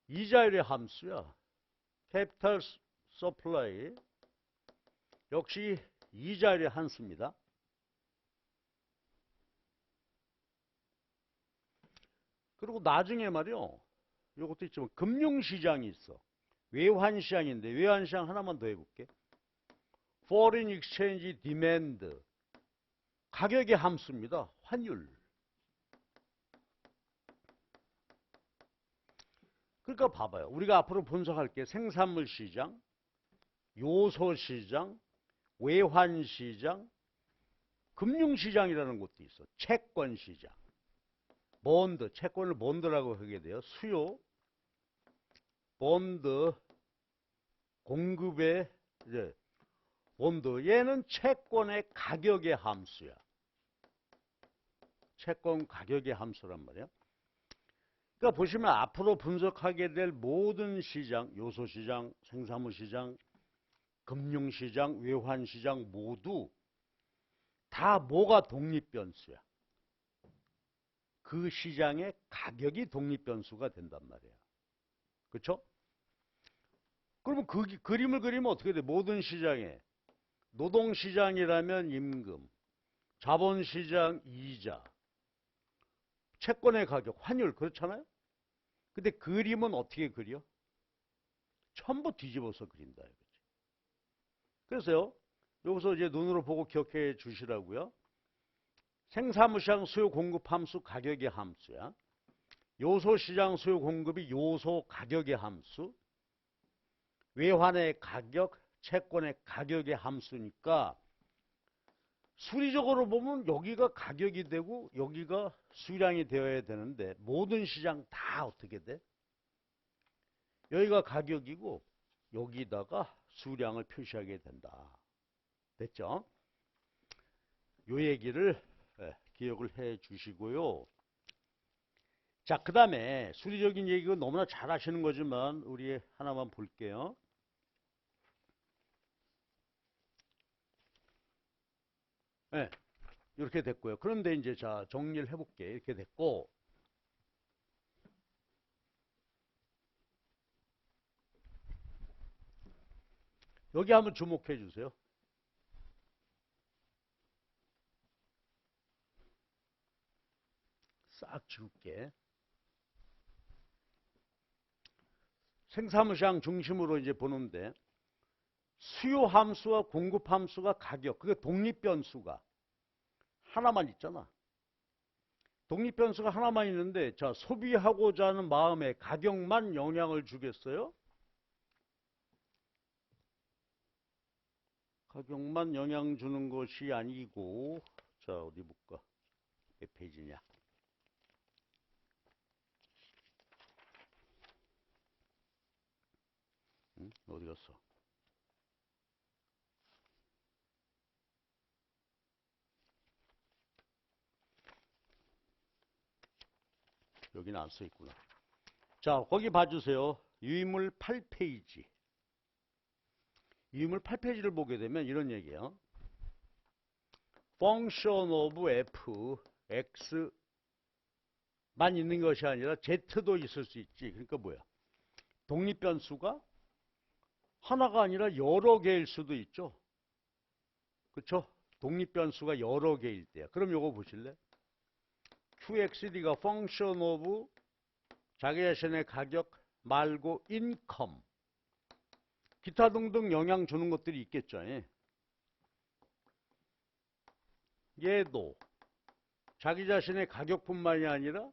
[SPEAKER 1] 이자율의 함수야. capital supply 역시 이자율의 함수입니다. 그리고 나중에 말이요. 이것도 있지만 금융시장이 있어. 외환시장인데 외환시장 하나만 더 해볼게. foreign exchange demand 가격의 함수입니다. 환율. 그러니까 봐봐요. 우리가 앞으로 분석할 게 생산물 시장, 요소 시장, 외환 시장, 금융 시장이라는 것도 있어. 채권 시장. 본드, 채권을 본드라고 하게 돼요. 수요, 본드, 공급의 이제 본드. 얘는 채권의 가격의 함수야. 채권 가격의 함수란 말이야. 그러니까 보시면 앞으로 분석하게 될 모든 시장, 요소시장, 생산물시장, 금융시장, 외환시장 모두 다 뭐가 독립변수야. 그 시장의 가격이 독립변수가 된단 말이야. 그렇죠? 그러면 그 그림을 그리면 어떻게 돼? 모든 시장에 노동시장이라면 임금, 자본시장 이자, 채권의 가격, 환율 그렇잖아요? 근데 그림은 어떻게 그려? 전부 뒤집어서 그린다 이거지. 그래서요. 여기서 이제 눈으로 보고 기억해 주시라고요. 생산물시장 수요 공급 함수 가격의 함수야. 요소시장 수요 공급이 요소 가격의 함수. 외환의 가격, 채권의 가격의 함수니까 수리적으로 보면 여기가 가격이 되고 여기가 수량이 되어야 되는데 모든 시장 다 어떻게 돼? 여기가 가격이고 여기다가 수량을 표시하게 된다. 됐죠? 요 얘기를 기억을 해 주시고요. 자, 그 다음에 수리적인 얘기가 너무나 잘 하시는 거지만 우리 하나만 볼게요. 네, 이렇게 됐고요. 그런데 이제 자 정리를 해볼게. 이렇게 됐고 여기 한번 주목해 주세요. 싹 지울게. 생산물시장 중심으로 이제 보는데 수요 함수와 공급 함수가 가격, 그게 독립변수가 하나만 있잖아. 독립변수가 하나만 있는데 자 소비하고자 하는 마음에 가격만 영향을 주겠어요? 가격만 영향 주는 것이 아니고 자 어디 볼까? 몇 페이지냐? 어디 갔어? 여기는 안 써 있구나. 자, 거기 봐주세요. 유인물 8페이지. 유인물 8페이지를 보게 되면 이런 얘기예요. Function of F, X만 있는 것이 아니라 Z도 있을 수 있지. 그러니까 뭐야? 독립변수가 하나가 아니라 여러 개일 수도 있죠. 그렇죠? 독립변수가 여러 개일 때야. 그럼 요거 보실래? QXD가 function of 자기 자신의 가격 말고 income. 기타 등등 영향 주는 것들이 있겠죠. 예. 얘도 자기 자신의 가격뿐만이 아니라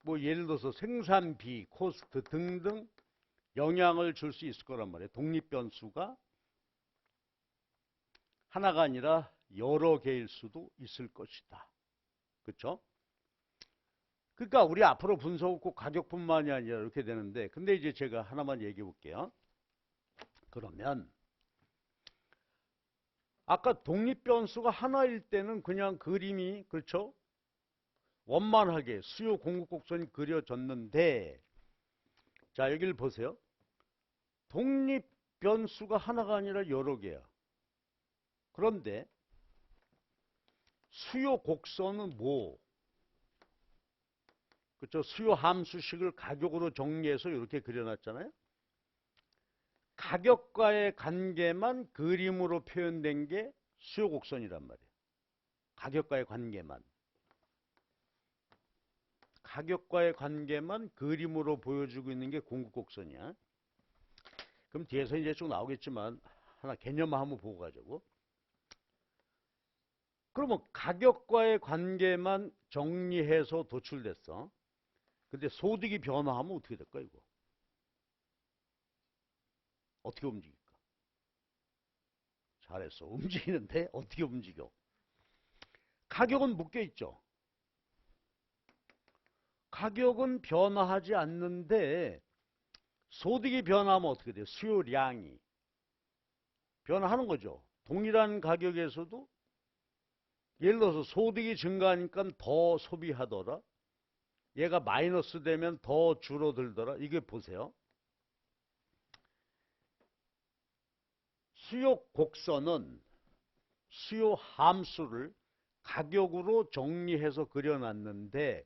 [SPEAKER 1] 뭐 예를 들어서 생산비, 코스트 등등 영향을 줄 수 있을 거란 말이에요. 독립변수가 하나가 아니라 여러 개일 수도 있을 것이다. 그렇죠? 그러니까 우리 앞으로 분석은 꼭 가격뿐만이 아니라 이렇게 되는데, 근데 이제 제가 하나만 얘기해 볼게요. 그러면 아까 독립변수가 하나일 때는 그냥 그림이 그렇죠? 원만하게 수요 공급 곡선이 그려졌는데, 자 여기를 보세요. 독립변수가 하나가 아니라 여러 개야. 그런데 수요 곡선은 뭐? 그렇죠? 수요 함수식을 가격으로 정리해서 이렇게 그려놨잖아요. 가격과의 관계만 그림으로 표현된 게 수요 곡선이란 말이에요. 가격과의 관계만. 가격과의 관계만 그림으로 보여주고 있는 게 공급 곡선이야. 그럼 뒤에서 이제 쭉 나오겠지만 하나 개념만 한번 보고 가자고. 그러면 가격과의 관계만 정리해서 도출됐어. 근데 소득이 변화하면 어떻게 될까 이거? 어떻게 움직일까? 잘했어. 움직이는데 어떻게 움직여? 가격은 묶여있죠. 가격은 변화하지 않는데 소득이 변화하면 어떻게 돼요? 수요량이 변화하는 거죠. 동일한 가격에서도 예를 들어서 소득이 증가하니까 더 소비하더라. 얘가 마이너스 되면 더 줄어들더라. 이게 보세요. 수요 곡선은 수요 함수를 가격으로 정리해서 그려놨는데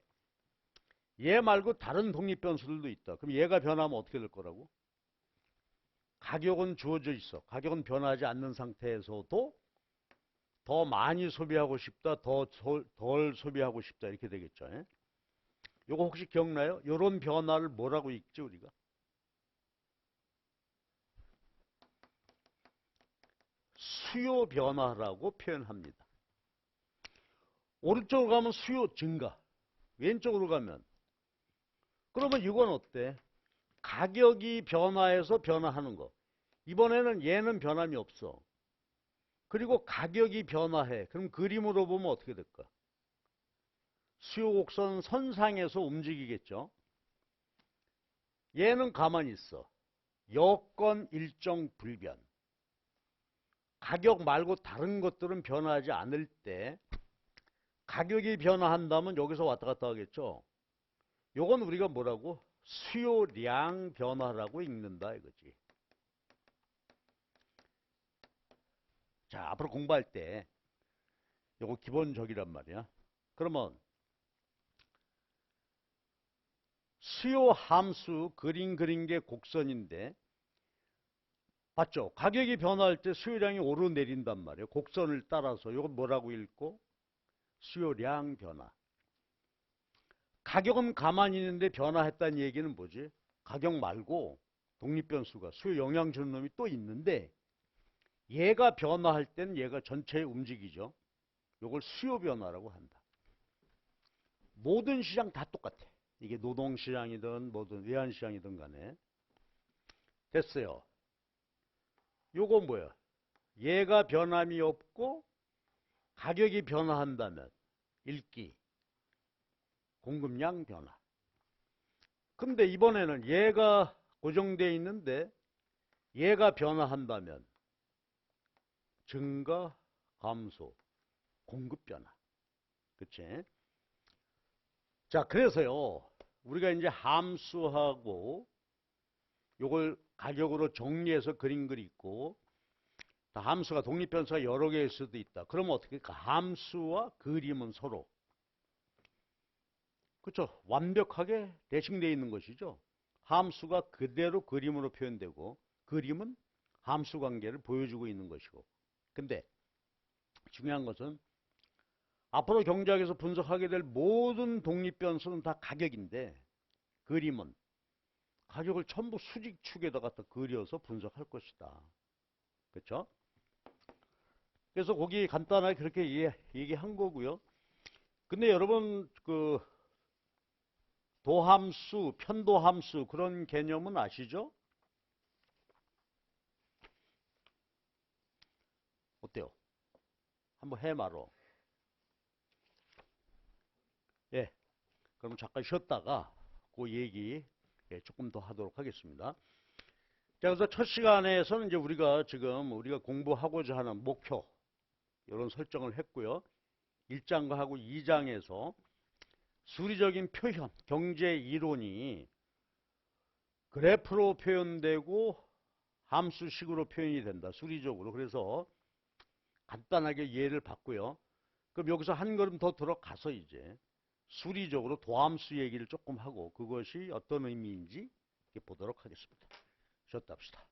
[SPEAKER 1] 얘 말고 다른 독립변수들도 있다. 그럼 얘가 변하면 어떻게 될 거라고? 가격은 주어져 있어. 가격은 변하지 않는 상태에서도 더 많이 소비하고 싶다, 덜 소비하고 싶다 이렇게 되겠죠. 예? 요거 혹시 기억나요? 요런 변화를 뭐라고 읽지 우리가? 수요 변화라고 표현합니다. 오른쪽으로 가면 수요 증가, 왼쪽으로 가면 그러면 이건 어때? 가격이 변화해서 변화하는 거. 이번에는 얘는 변함이 없어. 그리고 가격이 변화해. 그럼 그림으로 보면 어떻게 될까? 수요 곡선 선상에서 움직이겠죠. 얘는 가만히 있어. 여건 일정 불변. 가격 말고 다른 것들은 변화하지 않을 때 가격이 변화한다면 여기서 왔다 갔다 하겠죠. 요건 우리가 뭐라고? 수요량 변화라고 읽는다 이거지. 자, 앞으로 공부할 때 요거 기본적이란 말이야. 그러면 수요 함수 그린 게 곡선인데 봤죠? 가격이 변화할 때 수요량이 오르내린단 말이에요. 곡선을 따라서. 이건 뭐라고 읽고? 수요량 변화. 가격은 가만히 있는데 변화했다는 얘기는 뭐지? 가격 말고 독립변수가 수요 영향 주는 놈이 또 있는데 얘가 변화할 땐 얘가 전체에 움직이죠. 이걸 수요 변화라고 한다. 모든 시장 다 똑같아. 이게 노동시장이든 뭐든 외환시장이든 간에. 됐어요. 요거 뭐야? 얘가 변함이 없고 가격이 변화한다면 읽기 공급량 변화. 근데 이번에는 얘가 고정되어 있는데 얘가 변화한다면 증가, 감소, 공급 변화. 그치? 자, 그래서요. 우리가 이제 함수하고 요걸 가격으로 정리해서 그린 글이 있고 함수가 독립변수가 여러 개일 수도 있다. 그러면 어떻게 할까? 함수와 그림은 서로 그렇죠. 완벽하게 대칭되어 있는 것이죠. 함수가 그대로 그림으로 표현되고 그림은 함수 관계를 보여주고 있는 것이고. 근데 중요한 것은 앞으로 경제학에서 분석하게 될 모든 독립변수는 다 가격인데 그림은 가격을 전부 수직축에다 갖다 그려서 분석할 것이다. 그렇죠? 그래서 거기 간단하게 그렇게 얘기한 거고요. 근데 여러분 그 도함수, 편도함수 그런 개념은 아시죠? 어때요? 한번 해마로. 예. 그럼 잠깐 쉬었다가 그 얘기 조금 더 하도록 하겠습니다. 자, 그래서 첫 시간에서는 이제 우리가 공부하고자 하는 목표 이런 설정을 했고요. 1장과 하고 2장에서 수리적인 표현, 경제 이론이 그래프로 표현되고 함수식으로 표현이 된다. 수리적으로. 그래서 간단하게 이해를 받고요. 그럼 여기서 한 걸음 더 들어가서 이제 수리적으로 도함수 얘기를 조금 하고 그것이 어떤 의미인지 보도록 하겠습니다. 쉬었다 합시다.